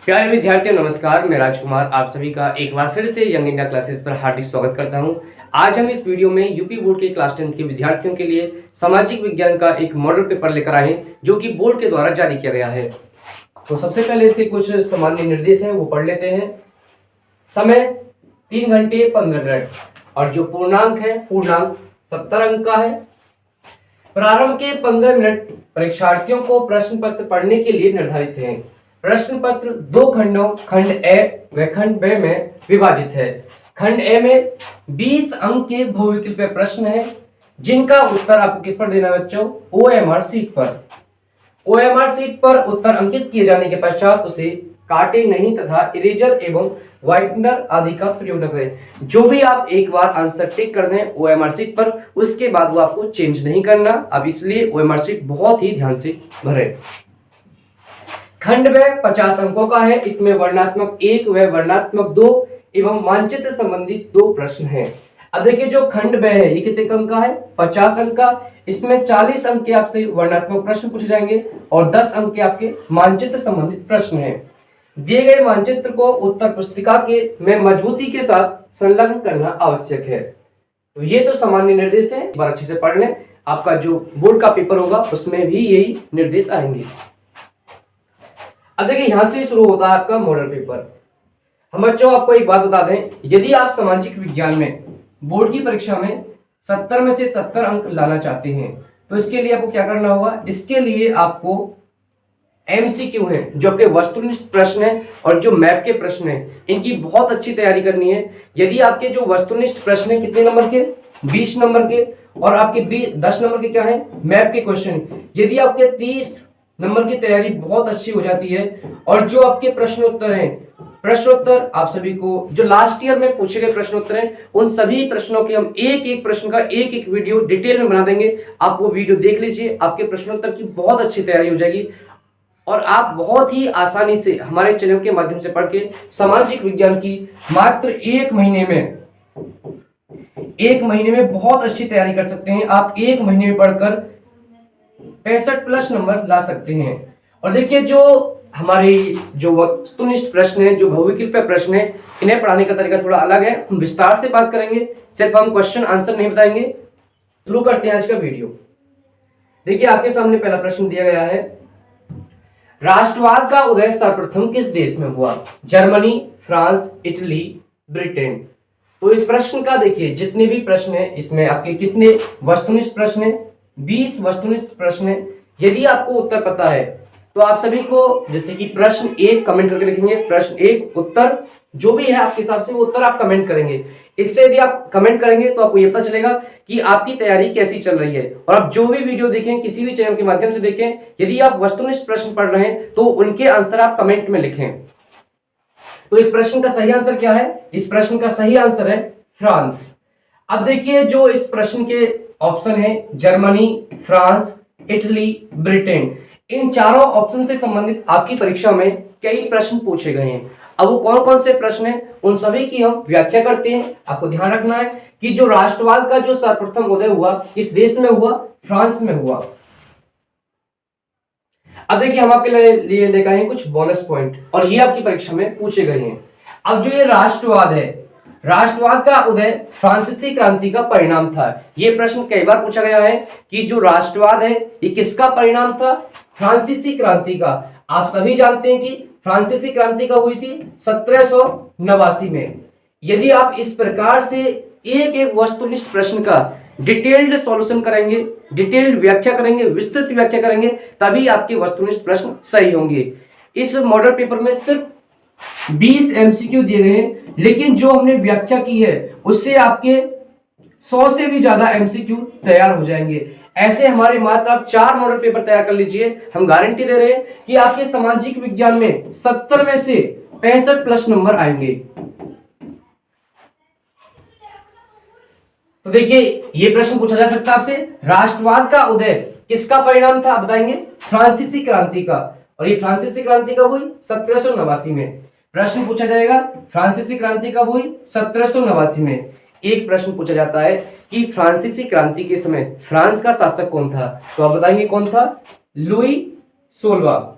प्यारे विद्यार्थियों नमस्कार, मैं राजकुमार आप सभी का एक बार फिर से यंग इंडिया क्लासेस पर हार्दिक स्वागत करता हूं। आज हम इस वीडियो में यूपी बोर्ड के क्लास 10 के विद्यार्थियों के लिए सामाजिक विज्ञान का एक मॉडल पेपर लेकर आए हैं जो कि बोर्ड के द्वारा जारी किया गया है। तो सबसे पहले इसके कुछ सामान्य निर्देश हैं वो पढ़ लेते हैं। समय 3 घंटे 15 मिनट और जो पूर्णांक 70 अंक का है। प्रारंभ के 15 मिनट परीक्षार्थियों को प्रश्न पत्र पढ़ने के लिए निर्धारित हैं। प्रश्न पत्र 2 खंडों खंड ए व खंड ब में विभाजित है। खंड ए में 20 अंक के बहुविकल्पीय प्रश्न है जिनका उत्तर आपको किस पर देना है बच्चों? ओएमआर सीट पर। ओएमआर सीट पर उत्तर अंकित किए जाने के पश्चात उसे काटे नहीं तथा इरेजर एवं व्हाइटनर आदि का प्रयोग न करें। जो भी आप एक बार आंसर टिक कर दें ओएमआर सीट पर, उसके बाद वो आपको चेंज नहीं करना। अब इसलिए ओएमआर सीट बहुत ही ध्यान से भरें। खंड में 50 अंकों का है। इसमें वर्णात्मक 1 व वर्णात्मक 2 एवं मानचित्र संबंधित 2 प्रश्न हैं। अब देखिए जो खंड में है ये कितने अंक का है? 50 अंक का। इसमें 40 अंक के आपसे वर्णात्मक प्रश्न पूछे जाएंगे और 10 अंक के आपके मानचित्र संबंधित प्रश्न हैं। दिए गए मानचित्र को उत्तर पुस्तिका के में मजबूती के साथ संलग्न करना आवश्यक है। तो ये तो सामान्य निर्देश है, एक बार अच्छे से पढ़ लें। आपका जो बोर्ड का पेपर होगा उसमें भी यही निर्देश आएंगे। अब देखिए यहां से शुरू होता है आपका मॉडल पेपर। हम बच्चों आपको एक बात बता दें, यदि आप सामाजिक विज्ञान में बोर्ड की परीक्षा में 70 में से 70 अंक लाना चाहते हैं तो इसके लिए आपको क्या करना होगा? इसके लिए आपको एमसीक्यू है जो आपके वस्तुनिष्ठ प्रश्न है और जो मैप के प्रश्न है इनकी बहुत अच्छी तैयारी करनी है। यदि आपके जो वस्तुनिष्ठ प्रश्न है कितने नंबर के? 20 नंबर के और आपके 10 नंबर के क्या है? मैप के क्वेश्चन। यदि आपके 30 नंबर की तैयारी बहुत अच्छी हो जाती है और जो आपके प्रश्नोत्तर हैं, प्रश्नोत्तर आप सभी को जो लास्ट ईयर में पूछे गए प्रश्नोत्तर हैं उन सभी प्रश्नों के हम एक एक प्रश्न का एक एक वीडियो डिटेल में बना देंगे। आप वो वीडियो देख लीजिए, आपके प्रश्नोत्तर की बहुत अच्छी तैयारी हो जाएगी और आप बहुत ही आसानी से हमारे चैनल के माध्यम से पढ़ के सामाजिक विज्ञान की मात्र एक महीने में बहुत अच्छी तैयारी कर सकते हैं। आप एक महीने में पढ़कर 65+ नंबर ला सकते हैं। और देखिए जो हमारी जो वस्तुनिष्ठ प्रश्न है, जो बहुविकल्पीय प्रश्न है, इन्हें पढ़ाने का तरीका थोड़ा अलग है। हम विस्तार से बात करेंगे, सिर्फ हम क्वेश्चन आंसर नहीं बताएंगे। शुरू करते हैं आज का वीडियो। देखिए आपके सामने पहला प्रश्न दिया गया है, राष्ट्रवाद का उदय सर्वप्रथम किस देश में हुआ? Germany, France, Italy, Britain. तो इस प्रश्न का देखिए जितने भी प्रश्न है इसमें आपके कितने वस्तुनिष्ठ प्रश्न है? 20 वस्तुनिष्ठ प्रश्न है। यदि आपको उत्तर पता है तो आप सभी को जैसे कि प्रश्न 1 कमेंट करके लिखेंगे, प्रश्न 1 उत्तर जो भी है आपके हिसाब से वो उत्तर आप कमेंट करेंगे। इससे यदि आप कमेंट करेंगे तो आपको ये पता चलेगा कि आपकी तैयारी कैसी चल रही है। और आप जो भी वीडियो देखें किसी भी चैनल के माध्यम से देखें, यदि आप वस्तुनिष्ठ प्रश्न पढ़ रहे हैं तो उनके आंसर आप कमेंट में लिखें। तो इस प्रश्न का सही आंसर क्या है? इस प्रश्न का सही आंसर है फ्रांस। अब देखिए जो इस प्रश्न के ऑप्शन है जर्मनी, फ्रांस, इटली, ब्रिटेन, इन चारों ऑप्शन से संबंधित आपकी परीक्षा में कई प्रश्न पूछे गए हैं। अब वो कौन कौन से प्रश्न हैं उन सभी की हम व्याख्या करते हैं। आपको ध्यान रखना है कि जो राष्ट्रवाद का जो सर्वप्रथम उदय हुआ किस देश में हुआ? फ्रांस में हुआ। अब देखिए हम आपके लिए लेकर आए हैं कुछ बोनस पॉइंट और ये आपकी परीक्षा में पूछे गए हैं। अब जो ये राष्ट्रवाद है, राष्ट्रवाद का उदय फ्रांसीसी क्रांति का परिणाम था। यह प्रश्न कई बार पूछा गया है कि जो राष्ट्रवाद है ये किसका परिणाम था? फ्रांसीसी क्रांति का। आप सभी जानते हैं कि फ्रांसीसी क्रांति कब हुई थी? 1789 में। यदि आप इस प्रकार से एक एक वस्तुनिष्ठ प्रश्न का डिटेल्ड सॉल्यूशन करेंगे, डिटेल्ड व्याख्या करेंगे, विस्तृत व्याख्या करेंगे, तभी आपके वस्तुनिष्ठ प्रश्न सही होंगे। इस मॉडल पेपर में सिर्फ 20 एमसीक्यू दिए गए हैं, लेकिन जो हमने व्याख्या की है उससे आपके 100 से भी ज्यादा एमसीक्यू तैयार हो जाएंगे। ऐसे हमारे मात्र आप 4 मॉडल पेपर तैयार कर लीजिए, हम गारंटी दे रहे हैं कि आपके सामाजिक विज्ञान में 70 में से 65+ नंबर आएंगे। तो देखिए ये प्रश्न पूछा जा सकता है आपसे, राष्ट्रवाद का उदय किसका परिणाम था? आप बताएंगे फ्रांसीसी क्रांति का। और ये फ्रांसीसी क्रांति कब हुई? 1789 में। प्रश्न पूछा जाएगा फ्रांसीसी क्रांति कब हुई? 1789 में। एक प्रश्न पूछा जाता है कि फ्रांसीसी क्रांति के समय फ्रांस का शासक कौन था? तो आप बताएंगे कौन था? लुई 16।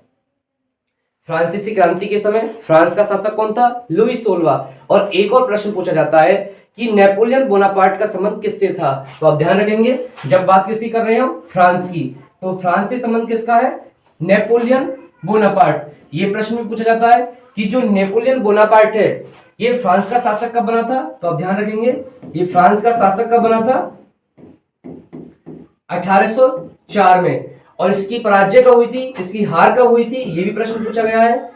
फ्रांसीसी क्रांति के समय फ्रांस का शासक कौन था? लुई 16। और एक और प्रश्न पूछा जाता है कि नेपोलियन बोनापार्ट का संबंध किससे था? तो आप ध्यान रखेंगे, जब बात किसकी कर रहे हैं हम? फ्रांस की, तो फ्रांस से संबंध किसका है? Napoleon Bonaparte. ये प्रश्न भी पूछा जाता है कि जो नेपोलियन बोनापार्ट है ये फ्रांस का शासक कब बना था? तो आप ध्यान रखेंगे, ये फ्रांस का शासक कब बना था? 1804 में। और इसकी पराजय कब हुई थी? इसकी हार कब हुई थी? ये भी प्रश्न पूछा गया है।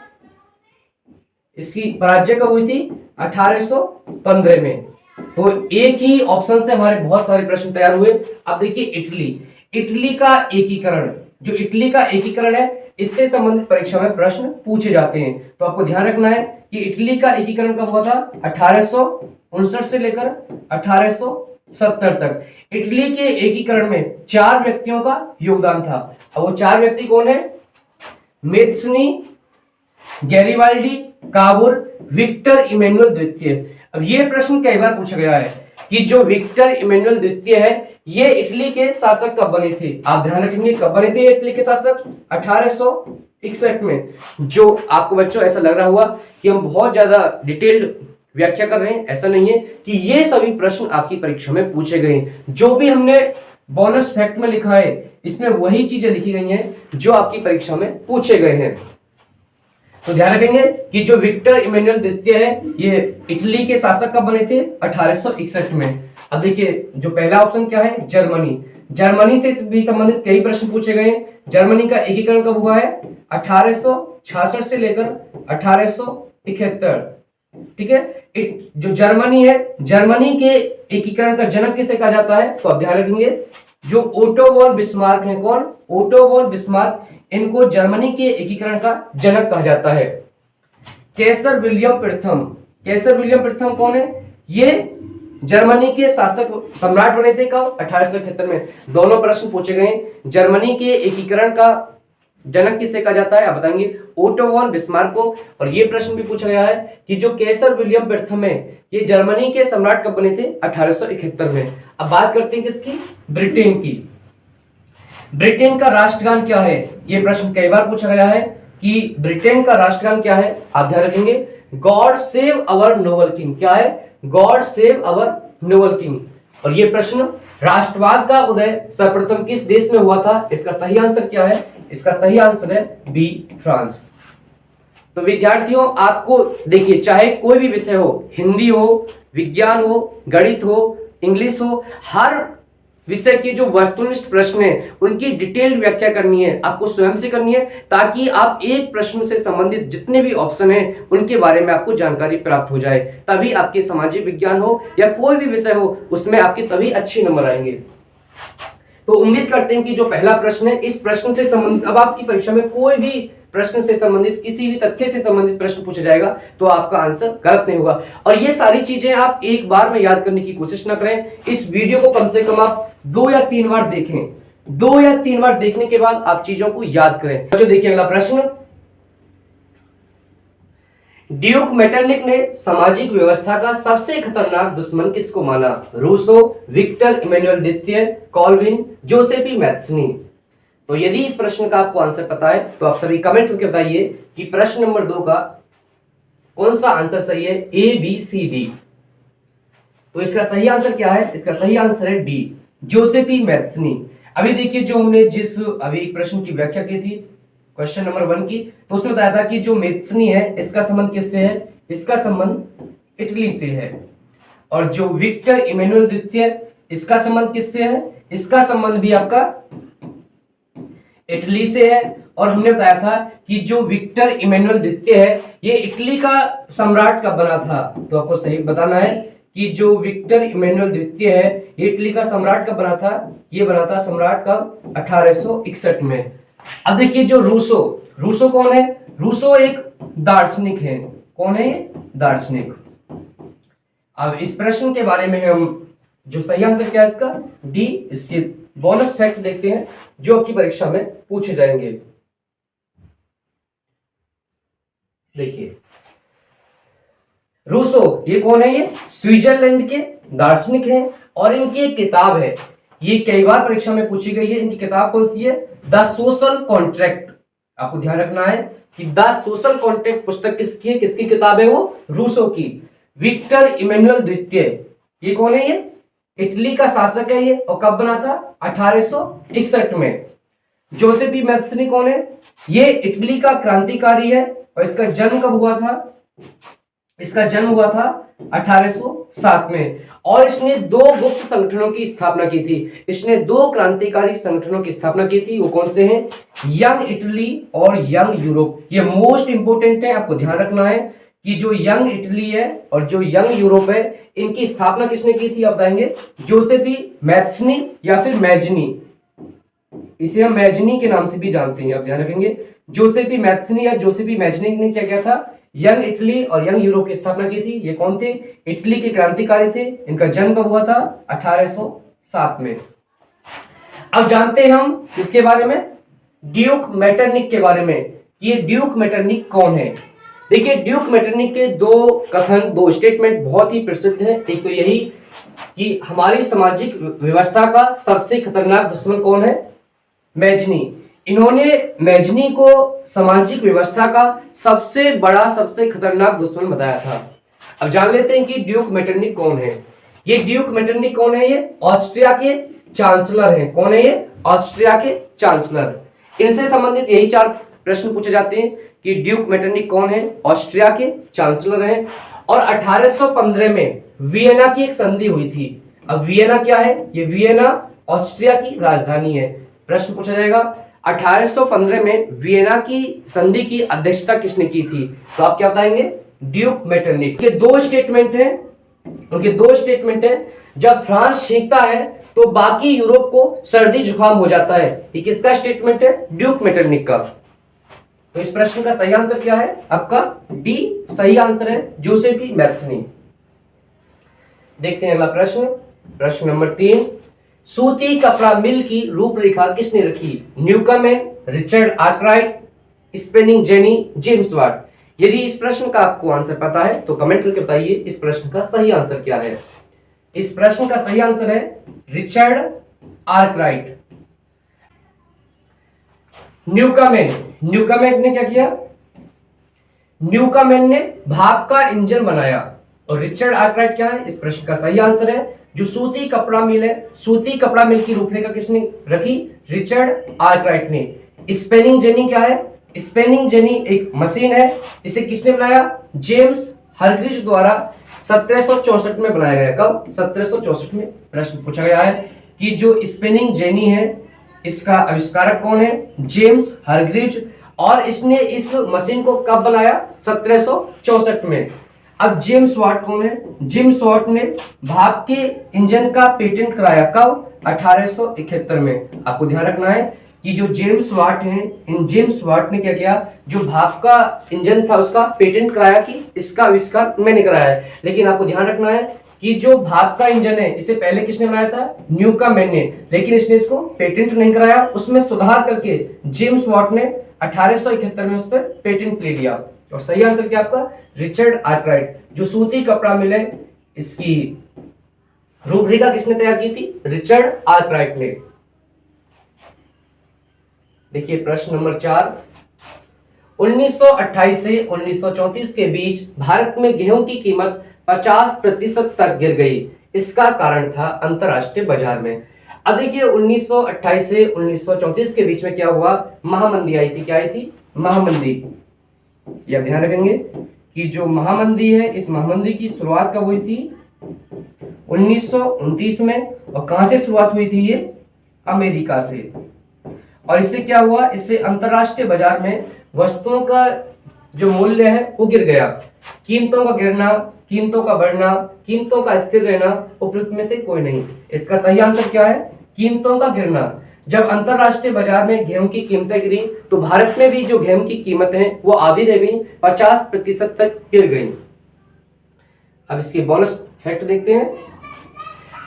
इसकी पराजय कब हुई थी? 1815 में। तो एक ही ऑप्शन से हमारे बहुत सारे प्रश्न तैयार हुए। अब देखिए इटली का एकीकरण, जो इटली का एकीकरण है इससे संबंधित परीक्षा में प्रश्न पूछे जाते हैं। तो आपको ध्यान रखना है कि इटली का एकीकरण कब हुआ था? 1859 से लेकर 1870 तक। इटली के एकीकरण में 4 व्यक्तियों का योगदान था। अब वो 4 व्यक्ति कौन है? मेत्सनी, गैरिबाल्डी, काबुर, विक्टर इमैनुअल द्वितीय। अब ये प्रश्न कई बार पूछा गया है कि जो विक्टर इमैनुअल द्वितीय है ये इटली के शासक कब बने थे? आप ध्यान रखेंगे कब बने थे इटली के शासक? 1861 में। जो आपको बच्चों ऐसा लग रहा हुआ कि हम बहुत ज्यादा डिटेल्ड व्याख्या कर रहे हैं, ऐसा नहीं है कि ये सभी प्रश्न आपकी परीक्षा में पूछे गए। जो भी हमने बोनस फैक्ट में लिखा है इसमें वही चीजें लिखी गई हैं जो आपकी परीक्षा में पूछे गए हैं। तो ध्यान रखेंगे कि जो विक्टर इमैनुअल द्वितीय है ये इटली के शासक कब बने थे? 1861 में। अब देखिए जो पहला ऑप्शन क्या है? जर्मनी। जर्मनी से भी संबंधित कई प्रश्न पूछे गए हैं। जर्मनी का एकीकरण कब हुआ है? 1866 से लेकर 1871। ठीक है। जो जर्मनी है, जर्मनी के एकीकरण का जनक किसे कहा जाता है? तो आप ध्यान रखेंगे जो ओटो वॉन बिस्मार्क है। कौन? Otto von Bismarck. इनको जर्मनी के एकीकरण का जनक कहा जाता है। कैसर विलियम प्रथम। कैसर विलियम प्रथम कौन है? ये जर्मनी के शासक सम्राट बने थे कब? 1871 में। दोनों प्रश्न पूछे गए। जर्मनी के एकीकरण का जनक किसे कहा जाता है? आप बताएंगे ओटो वॉन बिस्मार्क को। और ये प्रश्न भी पूछा गया है कि जो कैसर विलियम प्रथम है ये जर्मनी के सम्राट कब बने थे? 1871 में। अब बात करते हैं किसकी? ब्रिटेन की। ब्रिटेन का राष्ट्रगान क्या है? ये प्रश्न कई बार पूछा गया है कि ब्रिटेन का राष्ट्रगान क्या है? आप ध्यान रखेंगे God save our Nobel king. क्या है? God save our Nobel king. और ये प्रश्न राष्ट्रवाद का उदय सर्वप्रथम किस देश में हुआ था? इसका सही आंसर क्या है? इसका सही आंसर है बी, फ्रांस। तो विद्यार्थियों आपको देखिए चाहे कोई भी विषय हो, हिंदी हो, विज्ञान हो, गणित हो, इंग्लिश हो, हर विषय के जो वस्तुनिष्ठ प्रश्न है उनकी डिटेल्ड व्याख्या करनी है, आपको स्वयं से करनी है, ताकि आप एक प्रश्न से संबंधित जितने भी ऑप्शन हैं उनके बारे में आपको जानकारी प्राप्त हो जाए। तभी आपके सामाजिक विज्ञान हो या कोई भी विषय हो उसमें आपके तभी अच्छे नंबर आएंगे। तो उम्मीद करते हैं कि जो पहला प्रश्न है इस प्रश्न से संबंधित, अब आपकी परीक्षा में कोई भी प्रश्न से संबंधित, किसी भी तथ्य से संबंधित प्रश्न पूछा जाएगा तो आपका आंसर गलत नहीं होगा। और ये सारी चीजें आप एक बार में याद करने की कोशिश ना करें, इस वीडियो को कम से कम आप 2 या 3 बार देखें। 2 या 3 बार देखने के बाद आप चीजों को याद करें। तो देखिए अगला प्रश्न, ड्यूक मेटरनिक ने सामाजिक व्यवस्था का सबसे खतरनाक दुश्मन किसको माना? रूसो, विक्टर इमैनुअल द्वितीय, कॉल्विन, जोसेफी मैथ्सनी। तो यदि इस प्रश्न का आपको आंसर पता है तो आप सभी कमेंट करके बताइए कि प्रश्न नंबर 2 का कौन सा आंसर सही है, ए, बी, सी, डी। तो इसका सही आंसर क्या है? इसका सही आंसर है डी, जोसेफी मैथ्सनी। अभी देखिए जो हमने जिस अभी प्रश्न की व्याख्या की थी क्वेश्चन नंबर 1 की, तो उसमें बताया था कि जो मैथ्सनी है इसका संबंध किससे है? इसका संबंध इटली से है। और जो विक्टर इमैनुअल द्वितीय इसका संबंध किससे है? इसका संबंध भी आपका इटली से है। और हमने बताया था कि जो विक्टर इमैनुअल द्वितीय है ये इटली का सम्राट कब बना था? तो आपको सही बताना है कि जो विक्टर इमैनुअल द्वितीय है ये इटली का सम्राट कब बना था? ये बना था सम्राट कब? 1861 में। अब देखिए जो रूसो, रूसो कौन है? रूसो एक दार्शनिक है। कौन है ये? दार्शनिक। अब इस प्रश्न के बारे में हम जो सही आंसर क्या है इसका? डी। इसके बोनस फैक्ट देखते हैं जो आपकी परीक्षा में पूछे जाएंगे। देखिए रूसो ये कौन है? ये स्विट्जरलैंड के दार्शनिक हैं और इनकी एक किताब है, ये कई बार परीक्षा में पूछी गई है। इनकी किताब कौन सी है? The social contract. आपको ध्यान रखना है कि द सोशल कॉन्ट्रैक्ट पुस्तक किसकी है, किसकी किताब है, वो रूसो की। विक्टर इमैनुअल द्वितीय, ये कौन है, ये इटली का शासक है ये, और कब बना था, 1861 में। जोसेफ ई मैथ्सनी कौन है, ये इटली का क्रांतिकारी है, और इसका जन्म कब हुआ था, इसका जन्म हुआ था 1807 में। और इसने दो गुप्त संगठनों की स्थापना की थी, इसने दो क्रांतिकारी संगठनों की स्थापना की थी। वो कौन से हैं, यंग इटली और यंग यूरोप। ये मोस्ट इंपोर्टेंट है, आपको ध्यान रखना है कि जो यंग इटली है और जो यंग यूरोप है, इनकी स्थापना किसने की थी, आप बताएंगे, जोसेफ ई मैथ्सनी या फिर मैजनी। इसे हम मैजनी के नाम से भी जानते हैं, आप ध्यान रखेंगे। जोसेफ ई मैथ्सनी या जोसेफ ई मैजनी ने क्या किया था, यंग इटली और यंग यूरोप की स्थापना की थी। ये कौन थे, इटली के क्रांतिकारी थे। इनका जन्म कब हुआ था, 1807 में। अब जानते हैं हम किसके बारे में, ड्यूक मेटरनिक के बारे में। ये ड्यूक मेटरनिक कौन है। देखिए, ड्यूक मेटरनिक के दो कथन, दो स्टेटमेंट बहुत ही प्रसिद्ध हैं। एक तो यही कि हमारी सामाजिक व्यवस्था का सबसे खतरनाक दुश्मन कौन है, मैजनी। इन्होंने मैजनी को सामाजिक व्यवस्था का सबसे बड़ा, सबसे खतरनाक दुश्मन बताया था। अब जान लेते हैं कि ड्यूक मेटरनिक कौन है। ये ड्यूक मेटरनिक कौन है, ये ऑस्ट्रिया के चांसलर हैं। कौन है ये, ऑस्ट्रिया के चांसलर। इनसे संबंधित यही चार प्रश्न पूछे जाते हैं कि ड्यूक मेटरनिक कौन है, ऑस्ट्रिया के चांसलर हैं। और 1815 में वियना की एक संधि हुई थी। अब वियना क्या है, ये वियना ऑस्ट्रिया की राजधानी है। प्रश्न पूछा जाएगा 1815 में वियना की संधि की अध्यक्षता किसने की थी, तो आप क्या बताएंगे, ड्यूक मेटरनिक। के दो स्टेटमेंट हैं, उनके दो स्टेटमेंट हैं। जब फ्रांस छींकता है तो बाकी यूरोप को सर्दी जुकाम हो जाता है। ये किसका स्टेटमेंट है, ड्यूक मेटरनिक का। तो इस प्रश्न का सही आंसर क्या है, आपका डी सही आंसर है, जोसेफ ई मैथ्सनी। देखते हैं अगला प्रश्न, प्रश्न नंबर 3। सूती कपड़ा मिल की रूपरेखा किसने रखी, Newcomen, Richard Arkwright, spinning Jenny, James Watt. यदि इस प्रश्न का आपको आंसर पता है तो कमेंट करके बताइए इस प्रश्न का सही आंसर क्या है। इस प्रश्न का सही आंसर है रिचर्ड आर्कराइट। न्यूकमेन, न्यूकमेन ने क्या किया, न्यूकमेन ने भाप का इंजन बनाया। और रिचर्ड आर्कराइट क्या है, इस प्रश्न का सही आंसर है जो सूती कपड़ा मिल है, सूती कपड़ा मिल की रूपरेखा किसने रखी, रिचर्ड आर्कराइट ने। स्पेनिंग जेनी क्या है, स्पेनिंग जेनी एक मशीन है, इसे किसने बनाया, जेम्स हरग्रीव्स द्वारा 1764 में बनाया गया। कब, 1764 में। प्रश्न पूछा गया है कि जो स्पेनिंग जेनी है इसका आविष्कारक कौन है, जेम्स हरग्रीव्स। और इसने इस मशीन को कब बनाया, 1764 में। अब जेम्स वाट कौन है, जेम्स वाट ने भाप के इंजन का पेटेंट कराया। कब, 1871 में। आपको ध्यान रखना है कि जो जेम्स वाट हैं, इन जेम्स वाट ने क्या किया, जो भाप का इंजन था उसका पेटेंट कराया कि इसका आविष्कार मैंने कराया है। लेकिन आपको ध्यान रखना है कि जो भाप का इंजन है इसे पहले किसने बनाया था, न्यूकमेन ने। लेकिन इसने इसको पेटेंट नहीं कराया, उसमें सुधार करके जेम्स वाट ने 1871 में उस पर पेटेंट ले लिया। और सही आंसर क्या आपका, रिचर्ड आर्कराइट। जो सूती कपड़ा मिल है इसकी रूपरेखा किसने तैयार की थी, रिचर्ड आर्कराइट ने। देखिए प्रश्न नंबर 4। 1928 से 1934 के बीच भारत में गेहूं की कीमत 50% तक गिर गई। इसका कारण था अंतरराष्ट्रीय बाजार में। अब देखिए 1928 से 1934 के बीच में क्या हुआ, महामंदी आई थी। क्या आई थी, महामंदी। यह ध्यान रखेंगे कि जो महामंदी है, इस महामंदी की शुरुआत कब हुई थी, 1929 में। और कहां से शुरुआत हुई थी, ये अमेरिका से। और इससे क्या हुआ, इससे अंतरराष्ट्रीय बाजार में वस्तुओं का जो मूल्य है वो गिर गया। कीमतों का गिरना, कीमतों का बढ़ना, कीमतों का स्थिर रहना, उपयुक्त में से कोई नहीं। इसका सही आंसर क्या है, कीमतों का गिरना। जब अंतरराष्ट्रीय बाजार में गेहूं की कीमतें गिरी तो भारत में भी जो गेहूं की कीमतें हैं वो आधी रह गई, 50% तक गिर गई। अब इसके बोनस फैक्ट देखते हैं।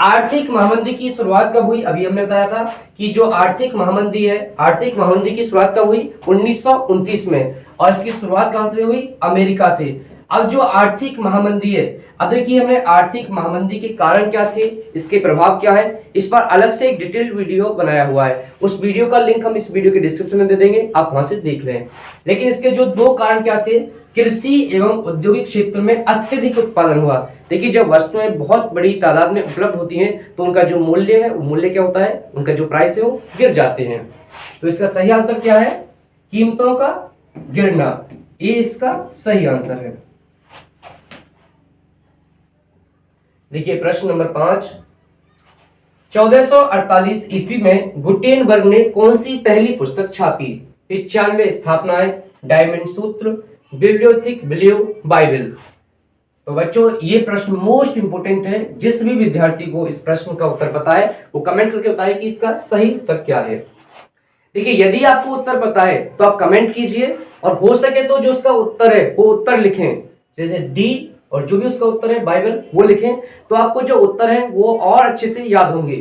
आर्थिक महामंदी की शुरुआत कब हुई, अभी हमने बताया था कि जो आर्थिक महामंदी है, आर्थिक महामंदी की शुरुआत कब हुई, 1929 में। और इसकी शुरुआत कहां से हुई, अमेरिका से। अब जो आर्थिक महामंदी है, अब देखिए हमने आर्थिक महामंदी के कारण क्या थे, इसके प्रभाव क्या है, इस पर अलग से एक डिटेल्ड वीडियो बनाया हुआ है। उस वीडियो का लिंक हम इस वीडियो के डिस्क्रिप्शन में दे देंगे, आप वहां से देख लें। लेकिन इसके जो दो कारण क्या थे, कृषि एवं औद्योगिक क्षेत्र में अत्यधिक उत्पादन हुआ। देखिए जब वस्तुएं बहुत बड़ी तादाद में उपलब्ध होती हैं तो उनका जो मूल्य है, वो मूल्य क्या होता है, उनका जो प्राइस है वो गिर जाते हैं। तो इसका सही आंसर क्या है, कीमतों का गिरना, ये इसका सही आंसर है। देखिए प्रश्न नंबर 5, 1448 ईस्वी में गुटेनबर्ग ने कौन सी पहली पुस्तक छापी? 95 स्थापनाएं, डायमंड सूत्र, बिब्लियोथिक बिलियो, बाइबल। तो बच्चों ये प्रश्न मोस्ट इंपोर्टेंट है। जिस भी विद्यार्थी को इस प्रश्न का उत्तर पता है वो कमेंट करके बताए कि इसका सही उत्तर क्या है। देखिए यदि आपको उत्तर पता है तो आप कमेंट कीजिए, और हो सके तो जो उसका उत्तर है वो उत्तर लिखें, जैसे डी, और जो भी उसका उत्तर है बाइबल वो लिखें, तो आपको जो उत्तर है वो और अच्छे से याद होंगे।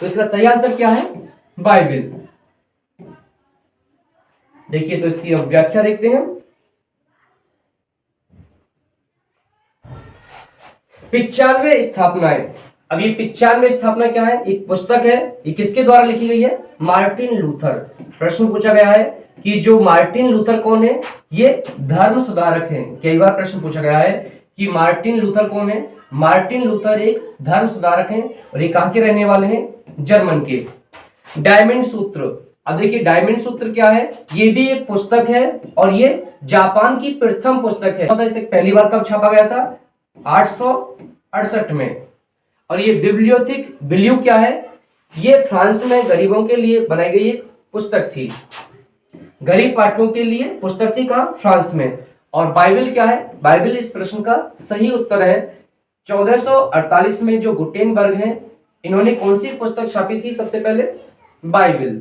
तो इसका सही आंसर क्या है, बाइबल। देखिए तो इसकी अब व्याख्या देखते हैं। 95 स्थापनाएं, अब ये 95 स्थापना क्या है, एक पुस्तक है, ये किसके द्वारा लिखी गई है, मार्टिन लूथर। प्रश्न पूछा गया है कि जो मार्टिन लूथर कौन है, ये धर्म सुधारक हैं। कई बार प्रश्न पूछा गया है कि मार्टिन लूथर कौन है। मार्टिन लूथर एक धर्म सुधारक हैं और ये कहां के रहने वाले हैं, जर्मन के। डायमंड सूत्र, अब देखिए डायमंड सूत्र क्या है, ये भी एक पुस्तक है और ये जापान की प्रथम पुस्तक है। इसे पहली बार कब छापा गया था, 868 में। और ये बिब्लियोथिक बिलियो क्या है, ये फ्रांस में गरीबों के लिए बनाई गई एक पुस्तक थी, गरीब पाठकों के लिए पुस्तक थी, कहां, फ्रांस में। और बाइबल क्या है, बाइबल इस प्रश्न का सही उत्तर है। 1448 में जो गुटेनबर्ग हैं, इन्होंने कौन सी पुस्तक छापी थी सबसे पहले, बाइबल।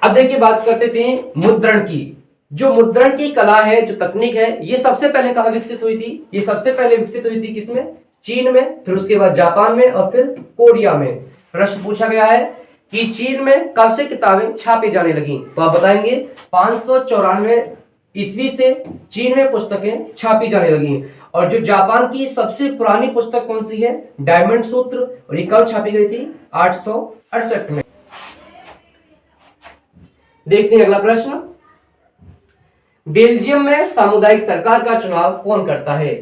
अब देखिए बात करते थे मुद्रण की। जो मुद्रण की कला है, जो तकनीक है, ये सबसे पहले कहां विकसित हुई थी, ये सबसे पहले विकसित हुई थी किसमें, चीन में, फिर उसके बाद जापान में और फिर कोरिया में। प्रश्न पूछा गया है कि चीन में कब से किताबें छापी जाने लगी, तो आप बताएंगे 594 ईस्वी से चीन में पुस्तकें छापी जाने लगी। और जो जापान की सबसे पुरानी पुस्तक कौन सी है, डायमंड सूत्र, और ये कब छापी गई थी, 868 में। देखते हैं अगला प्रश्न, बेल्जियम में सामुदायिक सरकार का चुनाव कौन करता है?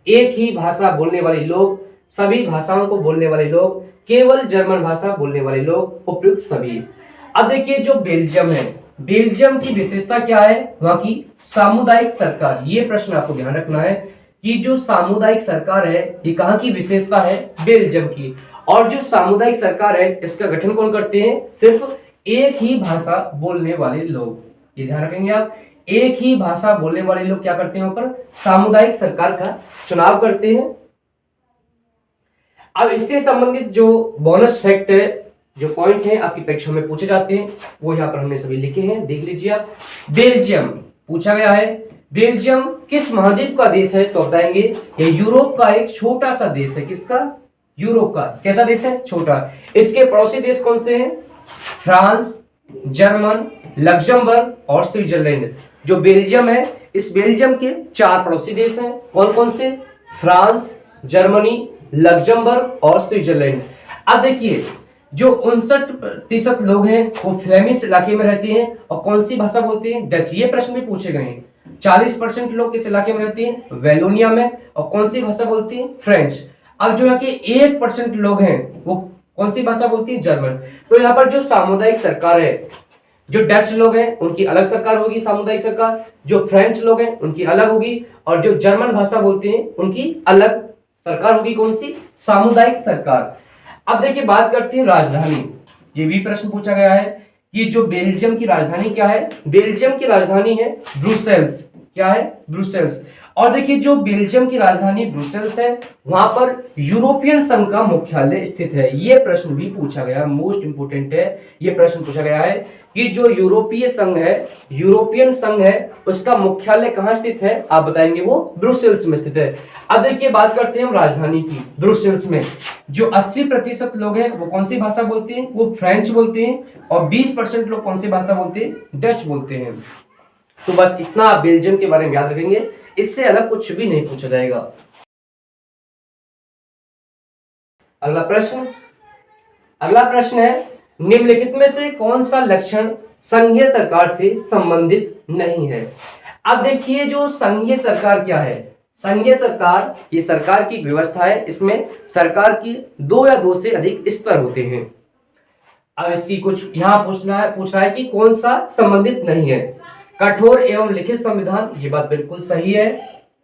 एक ही भाषा बोलने वाले लोग, सभी भाषाओं को बोलने वाले लोग, केवल जर्मन भाषा बोलने वाले लोग, उपयुक्त सभी। अब देखिए जो बेल्जियम है, बेल्जियम की विशेषता क्या है, वहां की सामुदायिक सरकार। ये प्रश्न आपको ध्यान रखना है कि जो सामुदायिक सरकार है ये कहां की विशेषता है, बेल्जियम की। और जो सामुदायिक सरकार है इसका गठन कौन करते हैं, सिर्फ एक ही भाषा बोलने वाले लोग। ये ध्यान रखेंगे आप, एक ही भाषा बोलने वाले लोग क्या करते हैं, ऊपर सामुदायिक सरकार का चुनाव करते हैं। अब इससे संबंधित जो बोनस फैक्ट है, जो पॉइंट है आपकी परीक्षा में पूछे जाते हैं, वो यहाँ पर हमने सभी लिखे हैं, देख लीजिए आप। बेल्जियम पूछा गया है, बेल्जियम किस महाद्वीप का देश है, तो बताएंगे ये यूरोप का एक छोटा सा देश है। किसका, यूरोप का। कैसा देश है, छोटा। इसके पड़ोसी देश कौन से हैं, फ्रांस, जर्मन, लग्जमबर्ग और स्विट्जरलैंड। जो बेल्जियम है, इस बेल्जियम के 4 पड़ोसी देश हैं, कौन कौन से, फ्रांस, जर्मनी, लग्जमबर्ग और स्विट्जरलैंड। अब देखिए जो 59% लोग हैं वो फ्लेमिश इलाके में रहते हैं और कौन सी भाषा बोलते हैं, डच। ये प्रश्न भी पूछे गए हैं। 40% लोग किस इलाके में रहते हैं, वेलोनिया में, और कौन सी भाषा बोलती हैं, फ्रेंच। अब जो यहाँ के 1% लोग हैं वो कौन सी भाषा बोलती है, जर्मन। तो यहाँ पर जो सामुदायिक सरकार है, जो डच लोग हैं उनकी अलग सरकार होगी सामुदायिक सरकार, जो फ्रेंच लोग हैं उनकी अलग होगी, और जो जर्मन भाषा बोलते हैं उनकी अलग सरकार होगी, कौन सी, सामुदायिक सरकार। अब देखिए बात करते हैं राजधानी। ये भी प्रश्न पूछा गया है कि जो बेल्जियम की राजधानी क्या है, बेल्जियम की राजधानी है ब्रुसेल्स। क्या है, ब्रुसेल्स। और देखिए जो बेल्जियम की राजधानी ब्रुसेल्स है, वहां पर यूरोपियन संघ का मुख्यालय स्थित है। ये प्रश्न भी पूछा गया, मोस्ट इंपोर्टेंट है। ये प्रश्न पूछा गया है कि जो यूरोपीय संघ है, यूरोपियन संघ है, उसका मुख्यालय कहां स्थित है, आप बताएंगे वो ब्रुसेल्स में स्थित है। अब देखिए बात करते हैं हम राजधानी की। ब्रुसेल्स में जो 80% लोग हैं वो कौन सी भाषा बोलते हैं, वो फ्रेंच बोलते हैं, और 20% लोग कौन सी भाषा बोलते हैं, डच बोलते हैं। तो बस इतना आप बेल्जियम के बारे में याद रखेंगे। इससे अलग कुछ भी नहीं पूछा जाएगा। अगला प्रश्न है, निम्नलिखित में से कौन सा लक्षण संघीय सरकार से संबंधित नहीं है। अब देखिए, जो संघीय सरकार क्या है, संघीय सरकार ये सरकार की व्यवस्था है, इसमें सरकार की 2 या 2 से अधिक स्तर होते हैं। अब इसकी कुछ यहाँ पूछ रहा है कि कौन सा संबंधित नहीं है। कठोर एवं लिखित संविधान, ये बात बिल्कुल सही है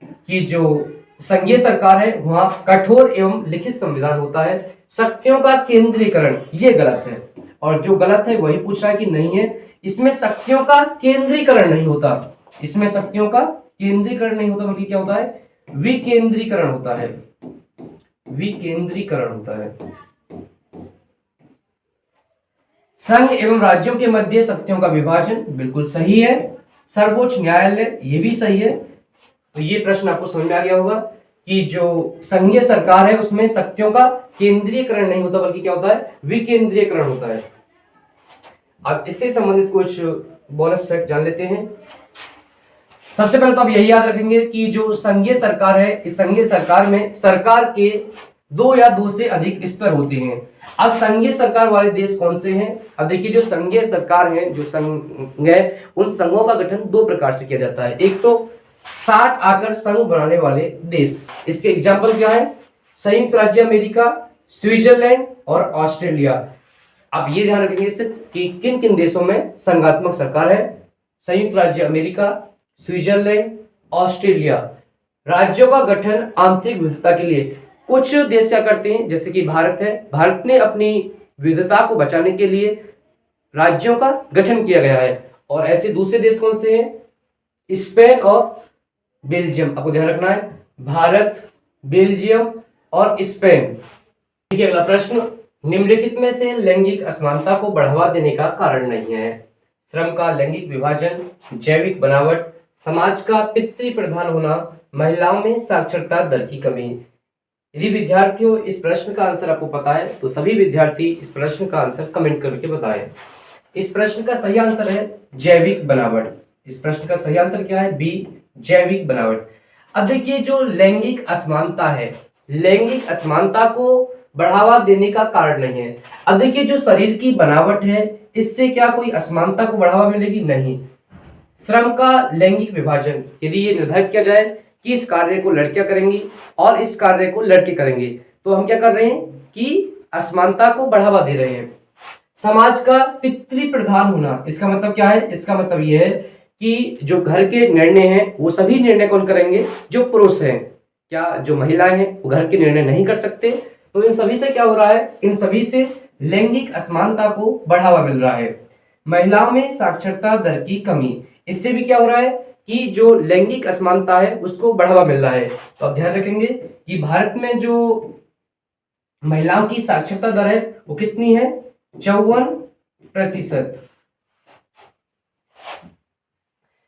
कि जो संघीय सरकार है वहां कठोर एवं लिखित संविधान होता है। शक्तियों का केंद्रीकरण, ये गलत है, और जो गलत है वही पूछ रहा है कि नहीं है, इसमें शक्तियों का केंद्रीकरण नहीं होता, इसमें शक्तियों का केंद्रीकरण नहीं होता, बल्कि क्या होता है, विकेंद्रीकरण होता है, विकेंद्रीकरण होता है। संघ एवं राज्यों के मध्य शक्तियों का विभाजन, बिल्कुल सही है। सर्वोच्च न्यायालय, ये भी सही है। तो ये प्रश्न आपको समझ में आ गया होगा कि जो संघीय सरकार है उसमें शक्तियों का केंद्रीयकरण नहीं होता, बल्कि क्या होता है, विकेंद्रीयकरण होता है। अब इससे संबंधित कुछ बोनस फैक्ट जान लेते हैं। सबसे पहले तो आप यही याद रखेंगे कि जो संघीय सरकार है, इस संघीय सरकार में सरकार के 2 या 2 से अधिक स्तर होते हैं। अब संघीय सरकार वाले देश कौन से हैं? अब देखिए, जो संघीय सरकार है, जो संघ है, उन संघों का गठन 2 प्रकार से किया जाता है। एक तो साथ आकर संघ बनाने वाले देश, इसके एग्जाम्पल क्या है, संयुक्त राज्य अमेरिका, स्विट्जरलैंड और ऑस्ट्रेलिया। आप ये ध्यान रखेंगे सिर्फ कि किन किन देशों में संघात्मक सरकार है, संयुक्त राज्य अमेरिका, स्विट्जरलैंड, ऑस्ट्रेलिया। राज्यों का गठन आंतरिक विविधता के लिए, कुछ देश क्या करते हैं, जैसे कि भारत है, भारत ने अपनी विविधता को बचाने के लिए राज्यों का गठन किया गया है। और ऐसे दूसरे देश कौन से हैं, स्पेन और बेल्जियम। आपको ध्यान रखना है, भारत, बेल्जियम और स्पेन। ठीक है, अगला प्रश्न, निम्नलिखित में से लैंगिक असमानता को बढ़ावा देने का कारण नहीं है। श्रम का लैंगिक विभाजन, जैविक बनावट, समाज का पितृ प्रधान होना, महिलाओं में साक्षरता दर की कमी। यदि विद्यार्थियों इस प्रश्न का आंसर आपको पता है तो सभी विद्यार्थी इस प्रश्न का आंसर कमेंट करके बताएं। इस प्रश्न का सही आंसर है जैविक बनावट। इस प्रश्न का सही आंसर क्या है, बी, जैविक बनावट। अब देखिए, जो लैंगिक असमानता है, लैंगिक असमानता को बढ़ावा देने का कारण नहीं है। अब देखिए, जो शरीर की बनावट है, इससे क्या कोई असमानता को बढ़ावा मिलेगी? नहीं। श्रम का लैंगिक विभाजन, यदि ये निर्धारित किया जाए कि इस कार्य को लड़कियां करेंगी और इस कार्य को लड़के करेंगे, तो हम क्या कर रहे हैं कि असमानता को बढ़ावा दे रहे हैं। समाज का पितृ प्रधान होना, इसका मतलब क्या है, इसका मतलब यह है कि जो घर के निर्णय हैं वो सभी निर्णय कौन करेंगे, जो पुरुष हैं। क्या जो महिलाएं हैं वो घर के निर्णय नहीं कर सकते? तो इन सभी से क्या हो रहा है, इन सभी से लैंगिक असमानता को बढ़ावा मिल रहा है। महिलाओं में साक्षरता दर की कमी, इससे भी क्या हो रहा है कि जो लैंगिक असमानता है उसको बढ़ावा मिल रहा है। तो आप ध्यान रखेंगे कि भारत में जो महिलाओं की साक्षरता दर है वो कितनी है, 54%।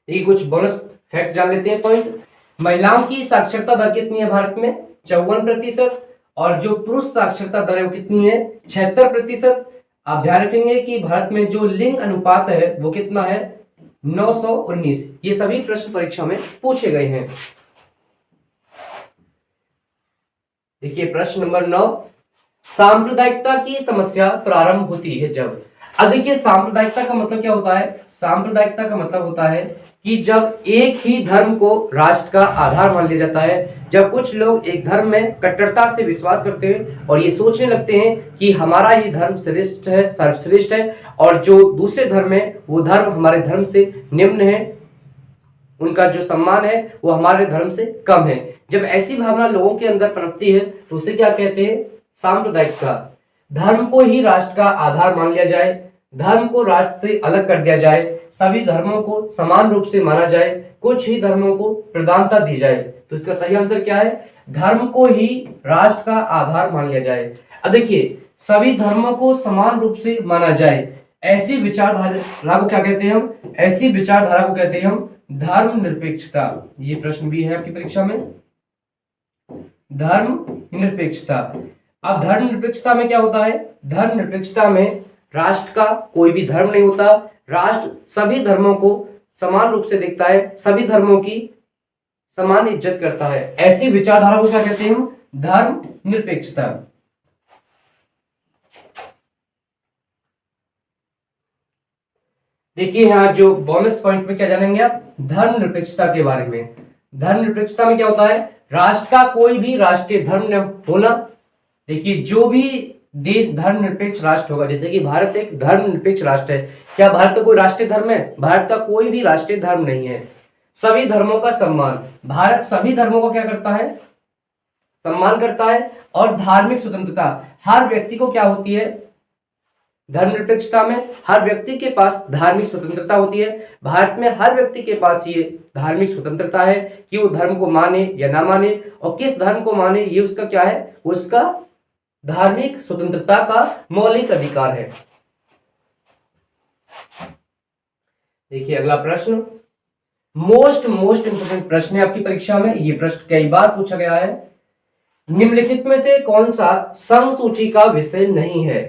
ये कुछ बोनस फैक्ट जान लेते हैं पॉइंट। महिलाओं की साक्षरता दर कितनी है भारत में, 54%, और जो पुरुष साक्षरता दर है वो कितनी है, 76%। आप ध्यान रखेंगे कि भारत में जो लिंग अनुपात है वो कितना है, 919। ये सभी प्रश्न परीक्षा में पूछे गए हैं। देखिए प्रश्न नंबर 9, सांप्रदायिकता की समस्या प्रारंभ होती है जब। अब देखिए, सांप्रदायिकता का मतलब क्या होता है, सांप्रदायिकता का मतलब होता है कि जब एक ही धर्म को राष्ट्र का आधार मान लिया जाता है, जब कुछ लोग एक धर्म में कट्टरता से विश्वास करते हैं और ये सोचने लगते हैं कि हमारा ही धर्म श्रेष्ठ है, सर्वश्रेष्ठ है, और जो दूसरे धर्म है वो धर्म हमारे धर्म से निम्न है, उनका जो सम्मान है वो हमारे धर्म से कम है। जब ऐसी भावना लोगों के अंदर पनपती है तो उसे क्या कहते हैं, सांप्रदायिकता। धर्म को ही राष्ट्र का आधार मान लिया जाए, धर्म को राष्ट्र से अलग कर दिया जाए, सभी धर्मों को समान रूप से माना जाए, कुछ ही धर्मों को प्रधानता दी जाए। तो इसका सही आंसर क्या है, धर्म को ही राष्ट्र का आधार मान लिया जाए। अब देखिए, सभी धर्मों को समान रूप से माना जाए, ऐसी विचारधारा को क्या कहते हैं हम, ऐसी विचारधारा को कहते हैं हम धर्मनिरपेक्षता। ये प्रश्न भी है आपकी परीक्षा में, धर्मनिरपेक्षता। अब धर्मनिरपेक्षता में क्या होता है, धर्मनिरपेक्षता में राष्ट्र का कोई भी धर्म नहीं होता, राष्ट्र सभी धर्मों को समान रूप से देखता है, सभी धर्मों की समान इज्जत करता है। ऐसी विचारधारा को क्या कहते हैं हम? धर्म निरपेक्षता। देखिए यहाँ जो बोनस पॉइंट में क्या जानेंगे आप? धर्म निरपेक्षता के बारे में। धर्म निरपेक्षता में क्या होता है? राष्ट्र का कोई भी राष्ट्रीय धर्म न होना। देखिए जो भी देश धर्मनिरपेक्ष राष्ट्र होगा, जैसे कि भारत एक धर्मनिरपेक्ष राष्ट्र है, क्या भारत का कोई राष्ट्रीय धर्म है? भारत का कोई भी राष्ट्रीय धर्म नहीं है। सभी धर्मों का सम्मान, भारत सभी धर्मों का क्या करता है? सम्मान करता है। और धार्मिक स्वतंत्रता, हर व्यक्ति को क्या होती है? धर्मनिरपेक्षता में हर व्यक्ति के पास धार्मिक स्वतंत्रता होती है। भारत में हर व्यक्ति के पास ये धार्मिक स्वतंत्रता है कि वो धर्म को माने या ना माने, और किस धर्म को माने ये उसका क्या है? उसका धार्मिक स्वतंत्रता का मौलिक अधिकार है। देखिए अगला प्रश्न, मोस्ट इंपोर्टेंट प्रश्न है आपकी परीक्षा में। ये प्रश्न कई बार पूछा गया है। निम्नलिखित में से कौन सा संघ सूची का विषय नहीं है?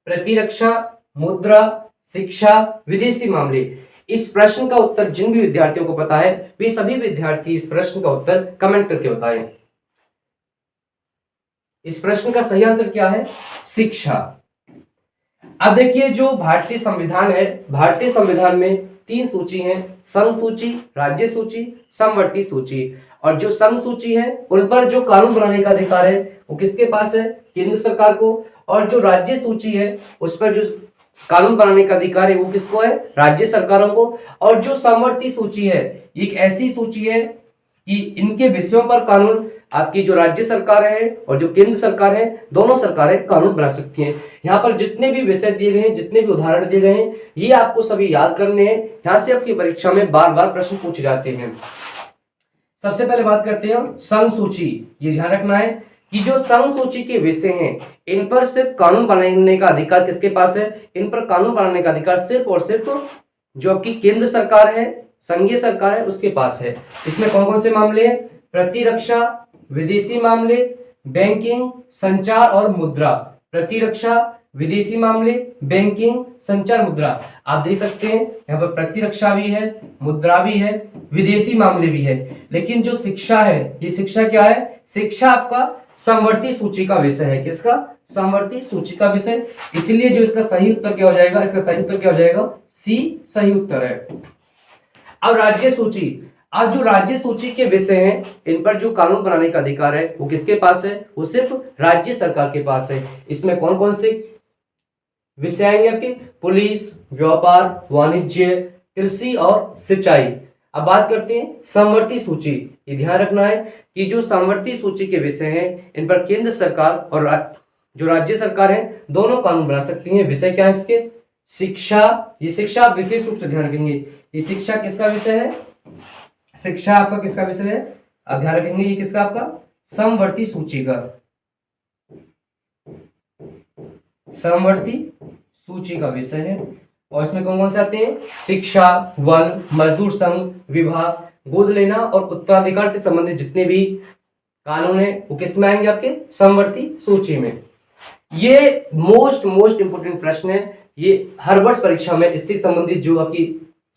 प्रतिरक्षा, मुद्रा, शिक्षा, विदेशी मामले। इस प्रश्न का उत्तर जिन भी विद्यार्थियों को पता है वे सभी विद्यार्थी इस प्रश्न का उत्तर कमेंट करके बताएं। इस प्रश्न का सही आंसर क्या है? शिक्षा। अब देखिए जो भारतीय संविधान है, भारतीय संविधान में 3 सूची हैं, संघ सूची, राज्य सूची, समवर्ती सूची। और जो संघ सूची है उन पर जो कानून बनाने का अधिकार है वो किसके पास है? केंद्र सरकार को। और जो राज्य सूची है उस पर जो कानून बनाने का अधिकार है वो किसको है? राज्य सरकारों को। और जो समवर्ती सूची है एक ऐसी सूची है कि इनके विषयों पर कानून आपकी जो राज्य सरकार है और जो केंद्र सरकार है, दोनों सरकारें कानून बना सकती हैं। यहाँ पर जितने भी विषय दिए गए हैं, जितने भी उदाहरण दिए गए हैं, ये आपको सभी याद करने हैं। यहाँ से आपकी परीक्षा में बार बार प्रश्न पूछे जाते हैं। सबसे पहले बात करते हैं हम संघ सूची। ये ध्यान रखना है कि जो संघ सूची के विषय हैं इन पर सिर्फ कानून बनाने का अधिकार किसके पास है? इन पर कानून बनाने का अधिकार सिर्फ और सिर्फ जो आपकी केंद्र सरकार है, संघीय सरकार है, उसके पास है। इसमें कौन कौन से मामले हैं? प्रतिरक्षा, विदेशी मामले, बैंकिंग, संचार और मुद्रा। प्रतिरक्षा, विदेशी मामले, बैंकिंग, संचार, मुद्रा। आप देख सकते हैं यहाँ पर प्रतिरक्षा भी है, मुद्रा भी है, विदेशी मामले भी है। लेकिन जो शिक्षा है, ये शिक्षा क्या है? शिक्षा आपका समवर्ती सूची का विषय है। किसका? समवर्ती सूची का विषय। इसलिए जो इसका सही उत्तर क्या हो जाएगा? इसका सही उत्तर क्या हो जाएगा? सी सही उत्तर है। अब राज्य सूची। अब जो राज्य सूची के विषय हैं इन पर जो कानून बनाने का अधिकार है वो किसके पास है? वो सिर्फ राज्य सरकार के पास है। इसमें कौन कौन से विषय आएंगे आपके? पुलिस, व्यापार, वाणिज्य, कृषि और सिंचाई। अब बात करते हैं समवर्ती सूची। ये ध्यान रखना है कि जो समवर्ती सूची के विषय हैं इन पर केंद्र सरकार और जो राज्य सरकार है दोनों कानून बना सकती हैं। विषय क्या है इसके? शिक्षा। ये शिक्षा आप विशेष रूप से ध्यान रखेंगे। ये शिक्षा किसका विषय है? शिक्षा आपका किसका विषय है? आप ध्यान रखेंगे ये किसका? आपका समवर्ती सूची का, समवर्ती सूची का विषय है। और इसमें कौन कौन से आते हैं? शिक्षा, वन, मजदूर संघ, विवाह, गोद लेना और उत्तराधिकार से संबंधित जितने भी कानून है वो किस में आएंगे? आपके समवर्ती सूची में। ये मोस्ट इंपोर्टेंट प्रश्न है। ये हर वर्ष परीक्षा में इससे संबंधित जो आपकी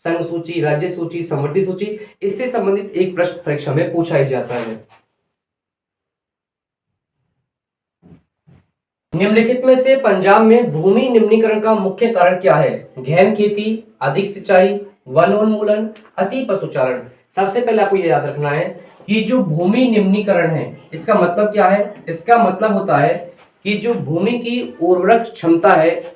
संघ सूची, राज्य सूची, समवर्ती सूची, इससे संबंधित एक प्रश्न परीक्षा में पूछा ही जाता है। निम्नलिखित में से पंजाब में भूमि निम्नीकरण का मुख्य कारण क्या है? गहन खेती, अधिक सिंचाई, वनोन्मूलन, अति पशुचारण। सबसे पहले आपको यह याद रखना है कि जो भूमि निम्नीकरण है इसका मतलब क्या है? इसका मतलब होता है कि जो भूमि की उर्वरक क्षमता है,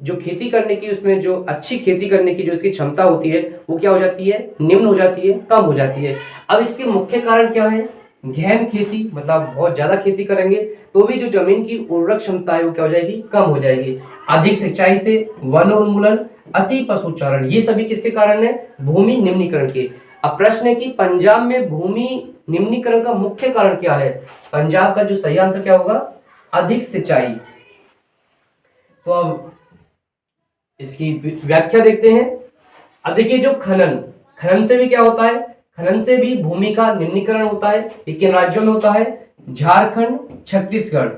जो खेती करने की, उसमें जो अच्छी खेती करने की जो इसकी क्षमता होती है वो क्या हो जाती है? निम्न हो जाती है, कम हो जाती है। अब इसके मुख्य कारण क्या है? गहन खेती, मतलब बहुत ज्यादा खेती करेंगे तो भी जो जमीन की उर्वरक क्षमता है वो क्या हो जाएगी? कम हो जाएगी। अधिक सिंचाई से, वनोन्मूलन, अति पशुचारण, ये सभी किसके कारण है? भूमि निम्नीकरण के। अब प्रश्न है कि पंजाब में भूमि निम्नीकरण का मुख्य कारण क्या है? पंजाब का जो सही आंसर क्या होगा? अधिक सिंचाई। तो अब इसकी व्याख्या देखते हैं। अब देखिए जो खनन से भी क्या होता है? खनन से भी भूमि का निम्नीकरण होता है। ये किन राज्यों में होता है? झारखंड, छत्तीसगढ़।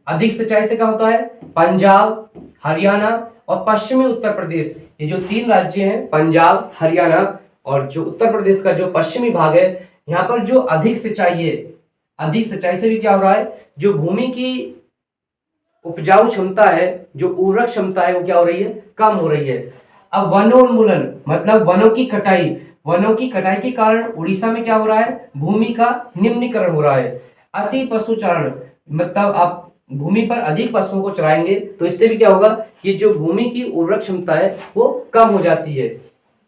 अधिक सिंचाई से क्या होता है? पंजाब, हरियाणा और पश्चिमी उत्तर प्रदेश। ये जो 3 राज्य हैं, पंजाब, हरियाणा और जो उत्तर प्रदेश का जो पश्चिमी भाग है, यहाँ पर जो अधिक सिंचाई है, अधिक सिंचाई से भी क्या हो रहा है, जो भूमि की उपजाऊ क्षमता है, जो उर्वरक क्षमता है, वो क्या हो रही है, कम हो रही है। अब वनोन्मूलन मतलब वनों की कटाई, वनों की कटाई के कारण उड़ीसा में क्या हो रहा है, भूमि का निम्नीकरण हो रहा है। अति पशुचारण मतलब आप भूमि पर अधिक पशुओं को चराएंगे तो इससे भी क्या होगा कि जो भूमि की उर्वरक क्षमता है वो कम हो जाती है।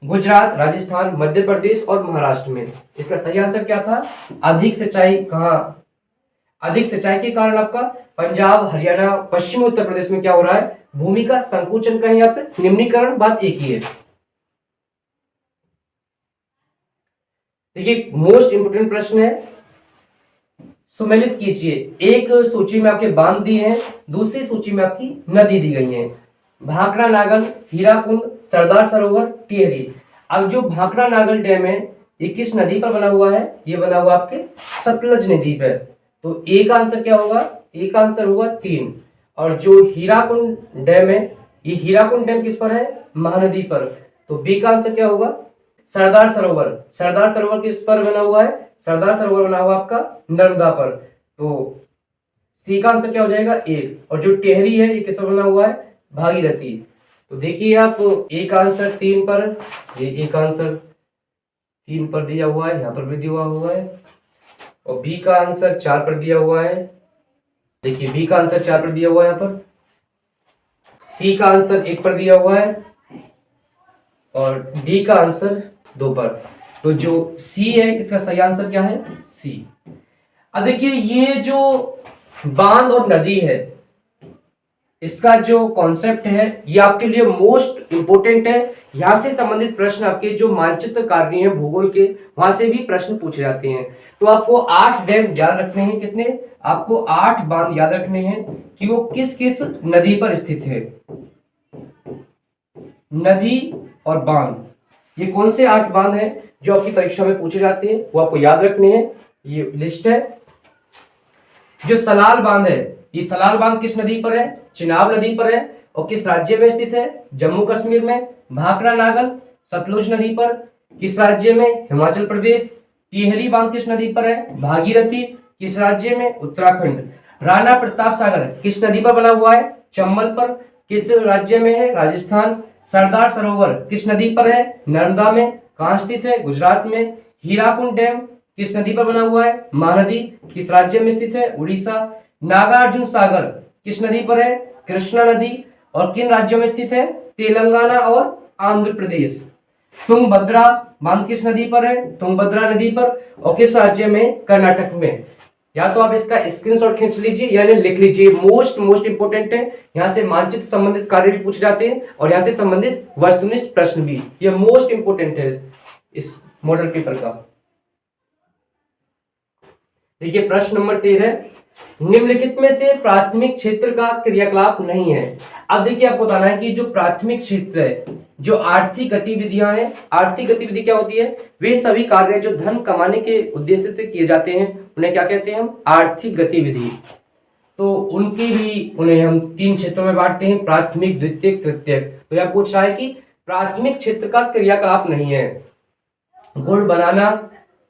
गुजरात, राजस्थान, मध्य प्रदेश और महाराष्ट्र में इसका सही आंसर क्या था, अधिक सिंचाई। कहाँ अधिक सिंचाई के कारण आपका पंजाब, हरियाणा, पश्चिमी उत्तर प्रदेश में क्या हो रहा है, भूमि का संकुचन, कहीं यहाँ पे निम्नीकरण, बात एक ही है। देखिए मोस्ट इंपोर्टेंट प्रश्न है, सुमेलित कीजिए। एक सूची में आपके बांध दिए हैं, दूसरी सूची में आपकी नदी दी गई है। भाखड़ा नागल, हीराकुंड, सरदार सरोवर, टिहरी। अब जो भाखड़ा नागल डैम है ये किस नदी पर बना हुआ है, ये बना हुआ आपके सतलज नदी पर। तो एक आंसर क्या होगा, एक आंसर होगा 3। और जो हीराकुंड डैम है, ये हीराकुंड डैम किस पर है, महानदी पर। तो बी का आंसर क्या होगा, सरदार सरोवर। सरदार सरोवर किस पर बना हुआ है, सरदार सरोवर बना हुआ आपका नर्मदा पर। तो सी का आंसर क्या हो जाएगा 1। और जो टेहरी है ये किस पर बना हुआ है, भागीरथी। तो देखिए आप एक आंसर 3 पर, ये एक आंसर 3 पर दिया हुआ है, यहाँ पर भी दिया हुआ है। और बी का आंसर 4 पर दिया हुआ है। देखिए बी का आंसर 4 पर दिया हुआ है यहाँ पर। सी का आंसर 1 पर दिया हुआ है और डी का आंसर 2 पर। तो जो सी है इसका सही आंसर क्या है, सी। अब देखिए ये जो बांध और नदी है इसका जो कॉन्सेप्ट है ये आपके लिए मोस्ट इंपोर्टेंट है। यहां से संबंधित प्रश्न आपके जो मानचित्र कार्य है भूगोल के, वहां से भी प्रश्न पूछे जाते हैं। तो आपको 8 डैम याद रखने हैं, कितने, आपको 8 बांध याद रखने हैं कि वो किस किस नदी पर स्थित है। नदी और बांध, ये कौन से 8 बांध हैं जो आपकी परीक्षा में पूछे जाते हैं, वो आपको याद रखने हैं। ये लिस्ट है। जो सलाल बांध है, ये सलाल बांध किस नदी पर है, चिनाब नदी पर है। और किस राज्य में स्थित है, जम्मू कश्मीर में। भाखड़ा नागल सतलुज नदी पर, किस राज्य में, हिमाचल प्रदेश। टिहरी बांध किस नदी पर है, भागीरथी, किस राज्य में, उत्तराखंड। राणा प्रताप सागर किस नदी पर बना हुआ है, चंबल पर, किस राज्य में है, राजस्थान। सरदार सरोवर किस नदी पर है, नर्मदा में, कहां स्थित है, गुजरात में। हीराकुंड डैम किस नदी पर बना हुआ है, महानदी, किस राज्य में स्थित है, उड़ीसा। नागार्जुन सागर किस नदी पर है, कृष्णा नदी, और किन राज्यों में स्थित है, तेलंगाना और आंध्र प्रदेश। तुंगभद्रा बांध किस नदी पर है, तुंगभद्रा नदी पर, और किस राज्य में, कर्नाटक में। या तो आप इसका स्क्रीनशॉट खींच लीजिए यानी लिख लीजिए, मोस्ट इंपोर्टेंट है। यहाँ से मानचित्र संबंधित कार्य भी पूछे जाते हैं और यहाँ से संबंधित वस्तुनिष्ठ प्रश्न भी, ये मोस्ट इंपोर्टेंट है इस मॉडल पेपर का। देखिए प्रश्न नंबर 13, निम्नलिखित में से प्राथमिक क्षेत्र का क्रियाकलाप नहीं है। अब देखिए आपको बताना है कि जो प्राथमिक क्षेत्र है, जो आर्थिक गतिविधियां हैं, आर्थिक गतिविधि क्या होती है, वे सभी कार्य जो धन कमाने के उद्देश्य से किए जाते हैं उन्हें क्या कहते हैं हम, आर्थिक गतिविधि। तो उनकी भी उन्हें हम 3 क्षेत्रों में बांटते हैं, प्राथमिक, द्वितीयक, तृतीयक। तो यह पूछ रहा है कि प्राथमिक क्षेत्र का क्रियाकलाप नहीं है, गुड़ बनाना,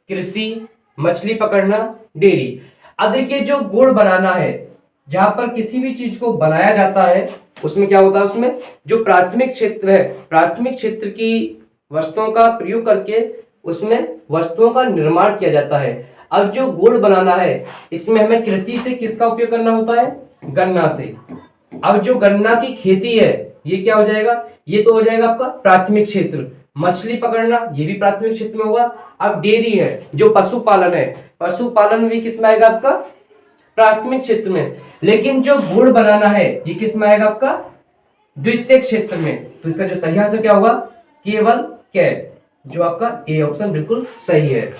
कृषि, मछली पकड़ना, डेयरी। अब देखिए जो गुड़ बनाना है, जहां पर किसी भी चीज को बनाया जाता है उसमें क्या होता है, उसमें जो प्राथमिक क्षेत्र है, प्राथमिक क्षेत्र की वस्तुओं का प्रयोग करके उसमें वस्तुओं का निर्माण किया जाता है। अब जो गुड़ बनाना है इसमें हमें कृषि से किसका उपयोग करना होता है, गन्ना से। अब जो गन्ना की खेती है ये क्या हो जाएगा, ये तो हो जाएगा आपका प्राथमिक क्षेत्र। मछली पकड़ना ये भी प्राथमिक क्षेत्र में होगा। अब डेयरी है, जो पशुपालन है, पशुपालन भी किस में आएगा, आपका प्राथमिक क्षेत्र में। लेकिन जो गुड़ बनाना है ये किस में आएगा, आपका द्वितीयक क्षेत्र में। तो इसका जो सही आंसर क्या होगा, केवल कै, जो आपका ए ऑप्शन बिल्कुल सही है।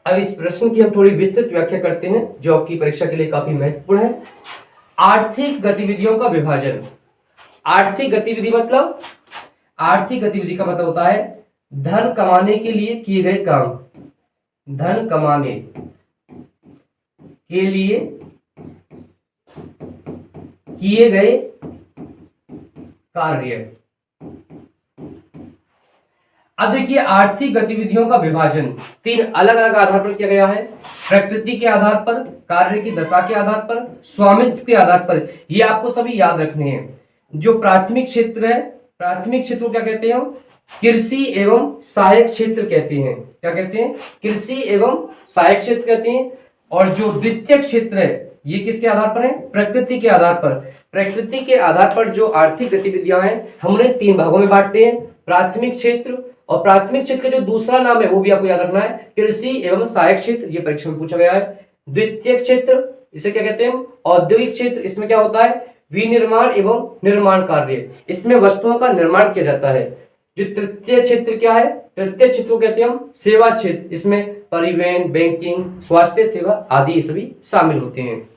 अब इस प्रश्न की हम थोड़ी विस्तृत व्याख्या करते हैं जो आपकी परीक्षा के लिए काफी महत्वपूर्ण है। आर्थिक गतिविधियों का विभाजन। आर्थिक गतिविधि मतलब, आर्थिक गतिविधि का मतलब होता है धन कमाने के लिए किए गए काम, धन कमाने के लिए किए गए कार्य। अब देखिए आर्थिक गतिविधियों का विभाजन तीन अलग अलग आधार पर किया गया है। प्रकृति के आधार पर, कार्य की दशा के आधार पर, स्वामित्व के आधार पर। ये आपको सभी याद रखने हैं। जो प्राथमिक क्षेत्र है, प्राथमिक क्षेत्र को क्या कहते हैं हम? कृषि एवं सहायक क्षेत्र कहते हैं। क्या कहते हैं? कृषि एवं सहायक क्षेत्र कहते हैं। और जो द्वितीयक क्षेत्र है ये किसके आधार पर है? प्रकृति के आधार पर। प्रकृति के आधार पर जो आर्थिक गतिविधियां हैं हम उन्हें तीन भागों में बांटते हैं, प्राथमिक क्षेत्र, और प्राथमिक क्षेत्र का जो दूसरा नाम है वो भी आपको याद रखना है, कृषि एवं सहायक क्षेत्र। ये परीक्षा में पूछा गया है। द्वितीयक क्षेत्र इसे क्या कहते हैं? औद्योगिक क्षेत्र। इसमें क्या होता है? विनिर्माण एवं निर्माण कार्य, इसमें वस्तुओं का निर्माण किया जाता है। जो तृतीय क्षेत्र क्या है? तृतीय क्षेत्र को कहते हैं हम सेवा क्षेत्र। इसमें परिवहन, बैंकिंग, स्वास्थ्य सेवा आदि सभी शामिल होते हैं।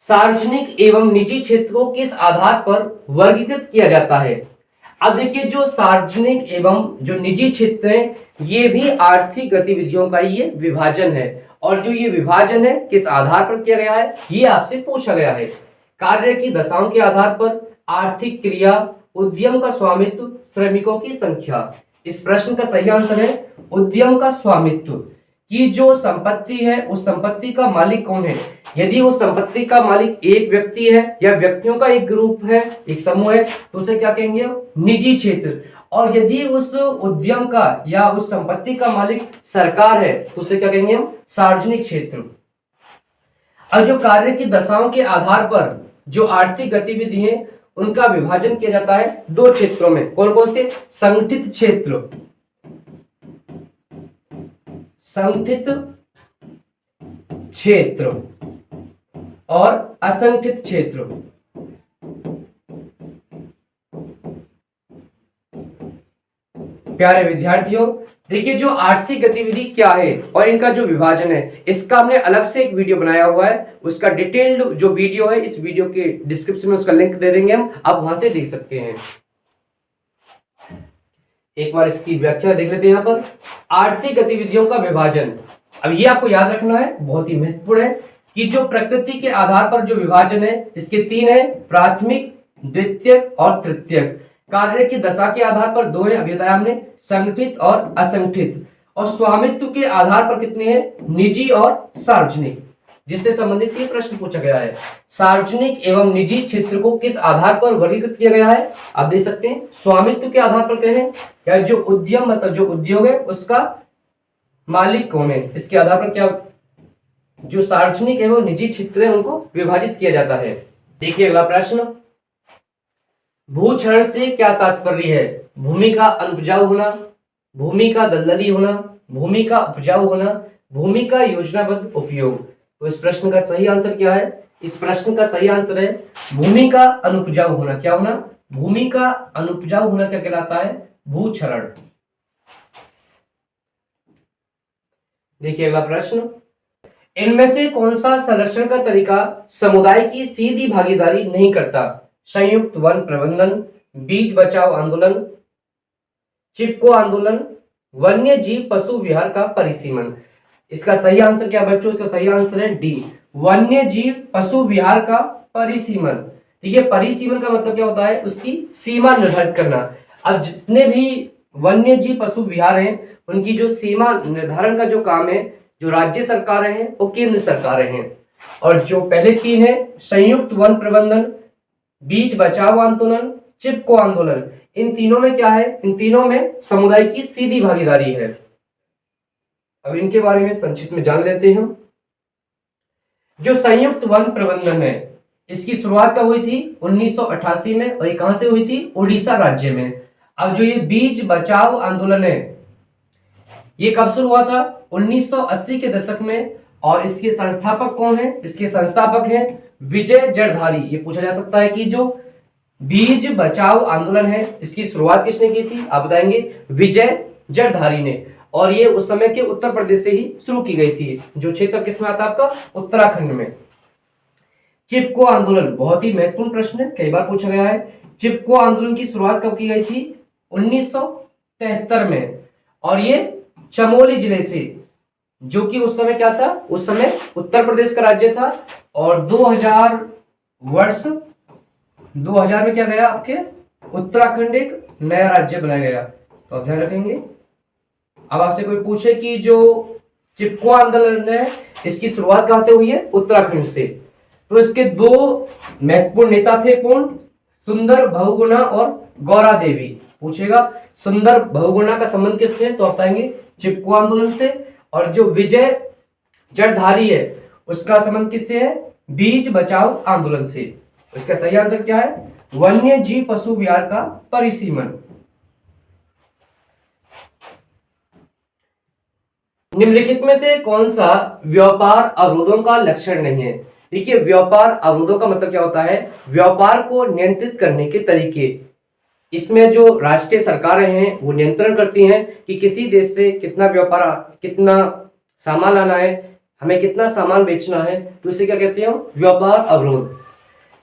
सार्वजनिक एवं निजी क्षेत्र को किस आधार पर वर्गीकृत किया जाता है? अब देखिए जो सार्वजनिक एवं जो निजी क्षेत्र है ये भी आर्थिक गतिविधियों का ये विभाजन है। और जो ये विभाजन है किस आधार पर किया गया है ये आपसे पूछा गया है। कार्य की दशाओं के आधार पर, आर्थिक क्रिया, उद्यम का स्वामित्व, श्रमिकों की संख्या। इस प्रश्न का सही आंसर है उद्यम का स्वामित्व। कि जो संपत्ति है उस संपत्ति का मालिक कौन है? यदि उस संपत्ति का मालिक एक व्यक्ति है या व्यक्तियों का एक ग्रुप है, एक समूह है, तो उसे क्या कहेंगे? निजी क्षेत्र। और यदि उस उद्यम का या उस संपत्ति का मालिक सरकार है तो उसे क्या कहेंगे हम? सार्वजनिक क्षेत्र। और जो कार्य की दशाओं के आधार पर जो आर्थिक गतिविधि है उनका विभाजन किया जाता है दो क्षेत्रों में। कौन कौन से? संगठित क्षेत्र, संगठित क्षेत्र और असंगठित क्षेत्र। प्यारे विद्यार्थियों, देखिए जो आर्थिक गतिविधि क्या है और इनका जो विभाजन है इसका हमने अलग से एक वीडियो बनाया हुआ है। उसका डिटेल्ड जो वीडियो है इस वीडियो के डिस्क्रिप्शन में उसका लिंक दे देंगे हम, आप वहां से देख सकते हैं। एक बार इसकी व्याख्या देख लेते हैं। यहाँ पर आर्थिक गतिविधियों का विभाजन, अब ये आपको याद रखना है, बहुत ही महत्वपूर्ण है कि जो प्रकृति के आधार पर जो विभाजन है इसके तीन है, प्राथमिक, द्वितीयक और तृतीयक। कार्य की दशा के आधार पर दो है, अभी बताया हमने, संगठित और असंगठित। और स्वामित्व के आधार पर कितने हैं? निजी और सार्वजनिक। जिससे संबंधित ये प्रश्न पूछा गया है। सार्वजनिक एवं निजी क्षेत्र को किस आधार पर वर्गीकृत किया गया है? आप देख सकते हैं स्वामित्व के आधार पर कहें या जो उद्यम मतलब जो उद्योग है उसका मालिक कौन है, इसके आधार पर क्या जो सार्वजनिक एवं निजी क्षेत्र है उनको विभाजित किया जाता है। देखिए अगला प्रश्न, भूक्षरण से क्या तात्पर्य है? भूमि का अनुपजाऊ होना, भूमि का दलदली होना, भूमि का उपजाऊ होना, भूमि का योजनाबद्ध उपयोग। तो इस प्रश्न का सही आंसर क्या है? इस प्रश्न का सही आंसर है भूमि का अनुपजाऊ होना। क्या होना? भूमि का अनुपजाऊ होना क्या कहलाता है? भूक्षरण। देखिए अगला प्रश्न, इनमें से कौन सा संरक्षण का तरीका समुदाय की सीधी भागीदारी नहीं करता? संयुक्त वन प्रबंधन, बीज बचाओ आंदोलन, चिपको आंदोलन, वन्य जीव पशु विहार का परिसीमन। इसका सही आंसर क्या बच्चों? इसका सही आंसर है डी, वन्य जीव पशु विहार का परिसीमन। ठीक है, परिसीमन का मतलब क्या होता है? उसकी सीमा निर्धारित करना। अब जितने भी वन्य जीव पशु विहार हैं उनकी जो सीमा निर्धारण का जो काम है जो राज्य सरकारें हैं वो केंद्र सरकारें हैं। और जो पहले तीन है, संयुक्त वन प्रबंधन, बीज बचाओ आंदोलन, चिपको आंदोलन, इन तीनों में क्या है? इन तीनों में समुदाय की सीधी भागीदारी है। अब इनके बारे में संक्षिप्त में जान लेते हैं हम। जो संयुक्त वन प्रबंधन है इसकी शुरुआत कब हुई थी? 1988 में। और ये कहां से हुई थी? उड़ीसा राज्य में। अब जो ये बीज बचाओ आंदोलन है ये कब शुरू हुआ था? 1980 के दशक में। और इसके संस्थापक कौन है? इसके संस्थापक हैं विजय जड़धारी। ये पूछा जा सकता है कि जो बीज बचाओ आंदोलन है इसकी शुरुआत किसने की थी? आप बताएंगे विजय जड़धारी ने। और ये उस समय के उत्तर प्रदेश से ही शुरू की गई थी, जो क्षेत्र किसमें आता है आपका? उत्तराखंड में। चिपको आंदोलन बहुत ही महत्वपूर्ण प्रश्न है, कई बार पूछा गया है। चिपको आंदोलन की शुरुआत कब की गई थी? 1973 में। और ये चमोली जिले से, जो कि उस समय क्या था? उस समय उत्तर प्रदेश का राज्य था। और 2000 वर्ष 2000 में क्या गया आपके, उत्तराखंड एक नया राज्य बनाया गया। तो आप ध्यान रखेंगे। अब आपसे कोई पूछे कि जो चिपको आंदोलन है इसकी शुरुआत कहां से हुई है, उत्तराखंड से, तो इसके दो महत्वपूर्ण नेता थे कौन, सुंदर बहुगुणा और गौरा देवी। पूछेगा सुंदर बहुगुणा का संबंध किससे, तो आप पाएंगे चिपको आंदोलन से। और जो विजय जड़धारी है उसका संबंध किससे है, बीज बचाओ आंदोलन से। इसका सही आंसर क्या है, वन्य जीव पशु विहार का परिसीमन। निम्नलिखित में से कौन सा व्यापार अवरोधों का लक्षण नहीं है। देखिए व्यापार अवरोधों का मतलब क्या होता है, व्यापार को नियंत्रित करने के तरीके। इसमें जो राष्ट्रीय सरकारें हैं वो नियंत्रण करती हैं कि किसी देश से कितना व्यापार, कितना सामान लाना है, हमें कितना सामान बेचना है, तो इसे क्या कहते हैं, व्यापार अवरोध।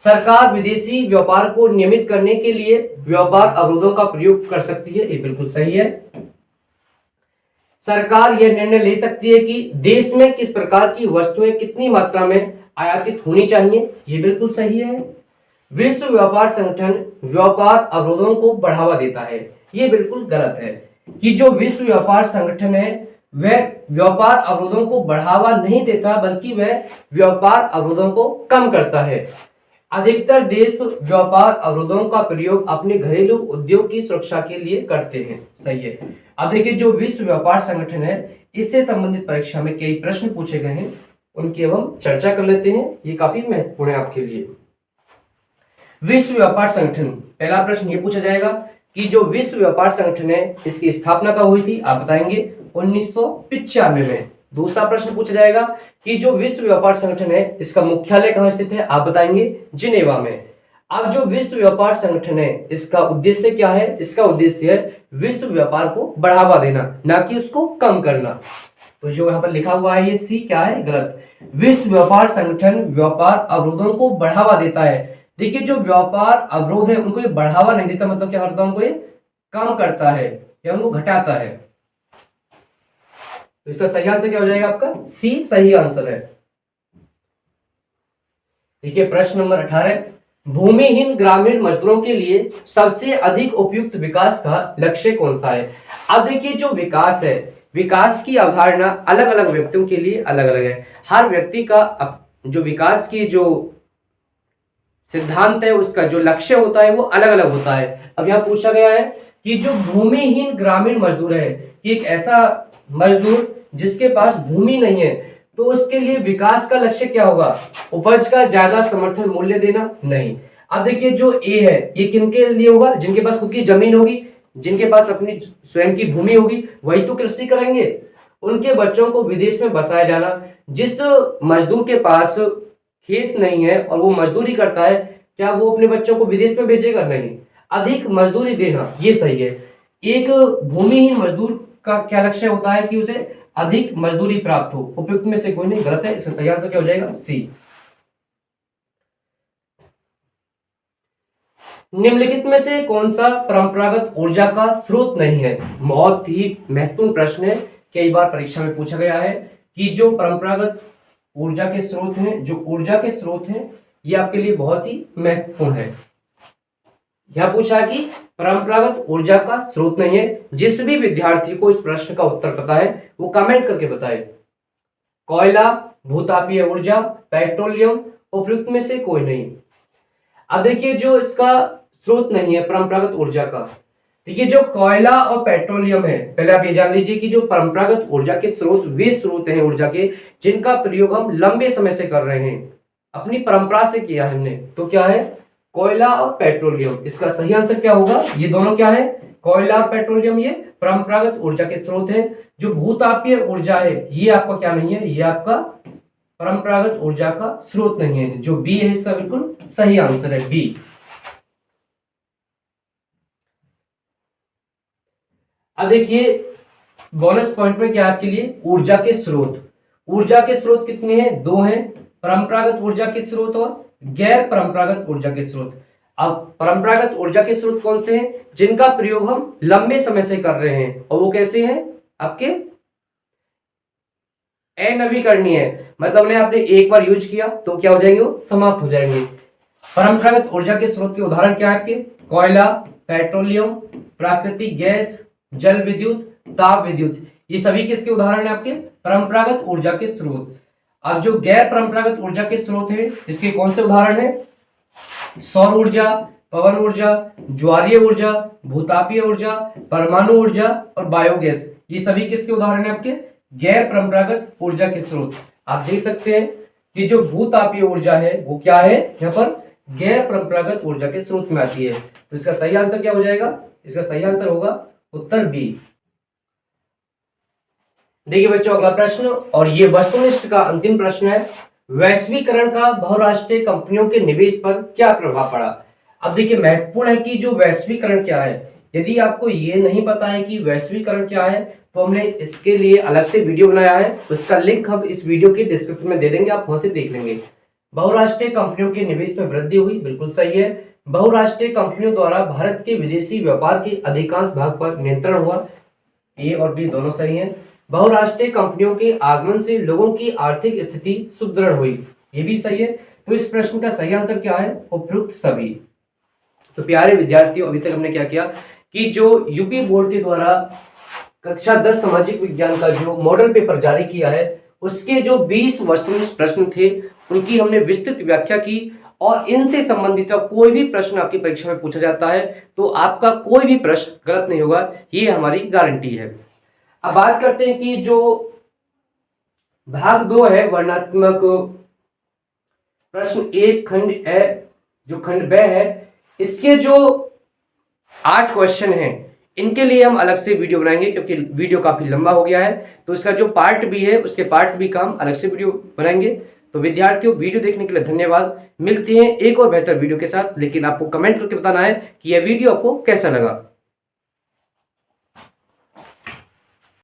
सरकार विदेशी व्यापार को नियमित करने के लिए व्यापार अवरोधों का प्रयोग कर सकती है, ये बिल्कुल सही है। सरकार यह निर्णय ले सकती है कि देश में किस प्रकार की वस्तुएं कितनी मात्रा में आयातित होनी चाहिए, ये बिल्कुल सही है। विश्व व्यापार संगठन व्यापार अवरोधों को बढ़ावा देता है, ये बिल्कुल गलत है कि जो विश्व व्यापार संगठन है वह व्यापार अवरोधों को बढ़ावा नहीं देता बल्कि वह व्यापार अवरोधों को कम करता है। अधिकतर देश व्यापार अवरोधों का प्रयोग अपने घरेलू उद्योग की सुरक्षा के लिए करते हैं, सही है। अब देखिए जो विश्व व्यापार संगठन है इससे संबंधित परीक्षा में कई प्रश्न पूछे गए हैं, उनकी अब हम चर्चा कर लेते हैं, ये काफी महत्वपूर्ण है आपके लिए। विश्व व्यापार संगठन, पहला प्रश्न ये पूछा जाएगा कि जो विश्व व्यापार संगठन है इसकी स्थापना कब हुई थी, आप बताएंगे 1995 में। दूसरा प्रश्न पूछा जाएगा कि जो विश्व व्यापार संगठन है इसका मुख्यालय कहां स्थित है, आप बताएंगे जिनेवा में। अब जो विश्व व्यापार संगठन है इसका उद्देश्य क्या है, इसका उद्देश्य है विश्व व्यापार को बढ़ावा देना, ना कि उसको कम करना। तो जो यहाँ पर लिखा हुआ है ये सी क्या है, गलत। विश्व व्यापार संगठन व्यापार अवरोधों को बढ़ावा देता है। देखिए जो व्यापार अवरोध है उनको ये बढ़ावा नहीं देता, मतलब क्या करता है, उनको ये कम करता है या उनको घटाता है। तो इसका सही आंसर क्या हो जाएगा, आपका सी सही आंसर है। देखिए प्रश्न नंबर 18, भूमिहीन ग्रामीण मजदूरों के लिए सबसे अधिक उपयुक्त विकास का लक्ष्य कौन सा है। अब देखिए जो विकास है, विकास की अवधारणा अलग अलग व्यक्तियों के लिए अलग अलग है। हर व्यक्ति का जो विकास की जो सिद्धांत है उसका जो लक्ष्य होता है वो अलग अलग होता है। अब यहाँ पूछा गया है कि जो भूमिहीन ग्रामीण मजदूर है, कि एक ऐसा मजदूर जिसके पास भूमि नहीं है, तो उसके लिए विकास का लक्ष्य क्या होगा, उपज का ज्यादा समर्थन मूल्य देना, नहीं। अब देखिए जो ए है ये किनके लिए होगा, जिनके पास खुद की जमीन होगी, जिनके पास अपनी स्वयं की भूमि होगी, वही तो कृषि करेंगे। उनके बच्चों को विदेश में बसाया जाना, जिस मजदूर के पास खेत नहीं है और वो मजदूरी करता है, क्या वो अपने बच्चों को विदेश में भेजेगा, नहीं। अधिक मजदूरी देना, ये सही है। एक भूमिहीन मजदूर का क्या लक्ष्य होता है कि उसे अधिक मजदूरी प्राप्त हो, उपयुक्त में से कोई नहीं, गलत है। इसका सही आंसर क्या हो जाएगा, सी। निम्नलिखित में से कौन सा परंपरागत ऊर्जा का स्रोत नहीं है। बहुत ही महत्वपूर्ण प्रश्न है, कई बार परीक्षा में पूछा गया है कि जो परंपरागत ऊर्जा के स्रोत हैं, जो ऊर्जा के स्रोत हैं, ये आपके लिए बहुत ही महत्वपूर्ण है। यह पूछा कि परंपरागत ऊर्जा का स्रोत नहीं है। जिस भी विद्यार्थी को इस प्रश्न का उत्तर पता है वो कमेंट करके बताए। कोयला, भूतापीय ऊर्जा, पेट्रोलियम, उपयुक्त में से कोई नहीं। अब देखिए जो इसका स्रोत नहीं है परंपरागत ऊर्जा का, देखिए जो कोयला और पेट्रोलियम है, पहले आप ये जान लीजिए कि जो परंपरागत ऊर्जा के स्रोत वे स्रोत हैं ऊर्जा के जिनका प्रयोग हम लंबे समय से कर रहे हैं, अपनी परंपरा से किया है हमने। तो क्या है, कोयला और पेट्रोलियम। इसका सही आंसर क्या होगा, ये दोनों क्या है, कोयला और पेट्रोलियम, ये परंपरागत ऊर्जा के स्रोत है। जो भूतापीय ऊर्जा है ये आपका क्या नहीं है, ये आपका परंपरागत ऊर्जा का स्रोत नहीं है। जो बी है इसका बिल्कुल सही आंसर है, बी। अब देखिए बोनस पॉइंट में क्या है आपके लिए, ऊर्जा के स्रोत। ऊर्जा के स्रोत कितने हैं, दो हैं, परंपरागत ऊर्जा के स्रोत और गैर परंपरागत ऊर्जा के स्रोत। अब परंपरागत ऊर्जा के स्रोत कौन से हैं, जिनका प्रयोग हम लंबे समय से कर रहे हैं, और वो कैसे हैं, आपके अनवीकरणीय है, मतलब उन्हें आपने एक बार यूज किया तो क्या हो जाएंगे, वो समाप्त हो जाएंगे। परंपरागत ऊर्जा के स्रोत के उदाहरण क्या है आपके? कोयला, पेट्रोलियम, प्राकृतिक गैस, जल विद्युत, ताप विद्युत, ये सभी किसके उदाहरण है आपके? परंपरागत ऊर्जा के स्रोत। अब जो गैर परंपरागत ऊर्जा के स्रोत है, इसके कौन से उदाहरण है? सौर ऊर्जा, पवन ऊर्जा, ज्वारीय ऊर्जा, भूतापीय ऊर्जा, परमाणु ऊर्जा और बायोगैस, ये सभी किसके उदाहरण है आपके? गैर परंपरागत ऊर्जा के स्रोत। आप देख सकते हैं कि जो भूतापीय ऊर्जा है वो क्या है? यहाँ पर गैर परंपरागत ऊर्जा के स्रोत में आती है। तो इसका सही आंसर क्या हो जाएगा? इसका सही आंसर होगा उत्तर बी। देखिए बच्चों, अगला प्रश्न, और ये वस्तुनिष्ठ का अंतिम प्रश्न है। वैश्वीकरण का बहुराष्ट्रीय कंपनियों के निवेश पर क्या प्रभाव पड़ा? अब देखिए, महत्वपूर्ण है कि जो वैश्वीकरण क्या है। यदि आपको ये नहीं पता है कि वैश्वीकरण क्या है, तो हमने इसके लिए अलग से वीडियो बनाया है, उसका लिंक हम इस वीडियो के डिस्क्रिप्शन में दे देंगे, आप वहां से देख लेंगे। बहुराष्ट्रीय कंपनियों के निवेश में वृद्धि हुई, बिल्कुल सही है। बहुराष्ट्रीय कंपनियों द्वारा भारत के विदेशी व्यापार के अधिकांश भाग पर नियंत्रण हुआ, ए और बी दोनों सही हैं। बहुराष्ट्रीय कंपनियों के आगमन से लोगों की आर्थिक स्थिति सुदृढ़ हुई, ये भी सही है। तो इस प्रश्न का सही आंसर क्या है? उपयुक्त सभी। तो प्यारे विद्यार्थियों, अभी तक हमने क्या किया कि जो यूपी बोर्ड के द्वारा कक्षा 10 सामाजिक विज्ञान का जो मॉडल पेपर जारी किया है, उसके जो 20 वस्तुनिष्ठ प्रश्न थे उनकी हमने विस्तृत व्याख्या की, और इनसे संबंधित कोई भी प्रश्न आपकी परीक्षा में पूछा जाता है तो आपका कोई भी प्रश्न गलत नहीं होगा, ये हमारी गारंटी है। अब बात करते हैं कि जो भाग 2 है वर्णात्मक प्रश्न 1 खंड ए, जो खंड ब है, इसके जो 8 क्वेश्चन हैं, इनके लिए हम अलग से वीडियो बनाएंगे क्योंकि वीडियो काफी लंबा हो गया है। तो इसका जो पार्ट बी है, उसके पार्ट बी का हम अलग से वीडियो बनाएंगे। तो विद्यार्थियों, वीडियो देखने के लिए धन्यवाद। मिलते हैं एक और बेहतर वीडियो के साथ, लेकिन आपको कमेंट करके बताना है कि यह वीडियो आपको कैसा लगा।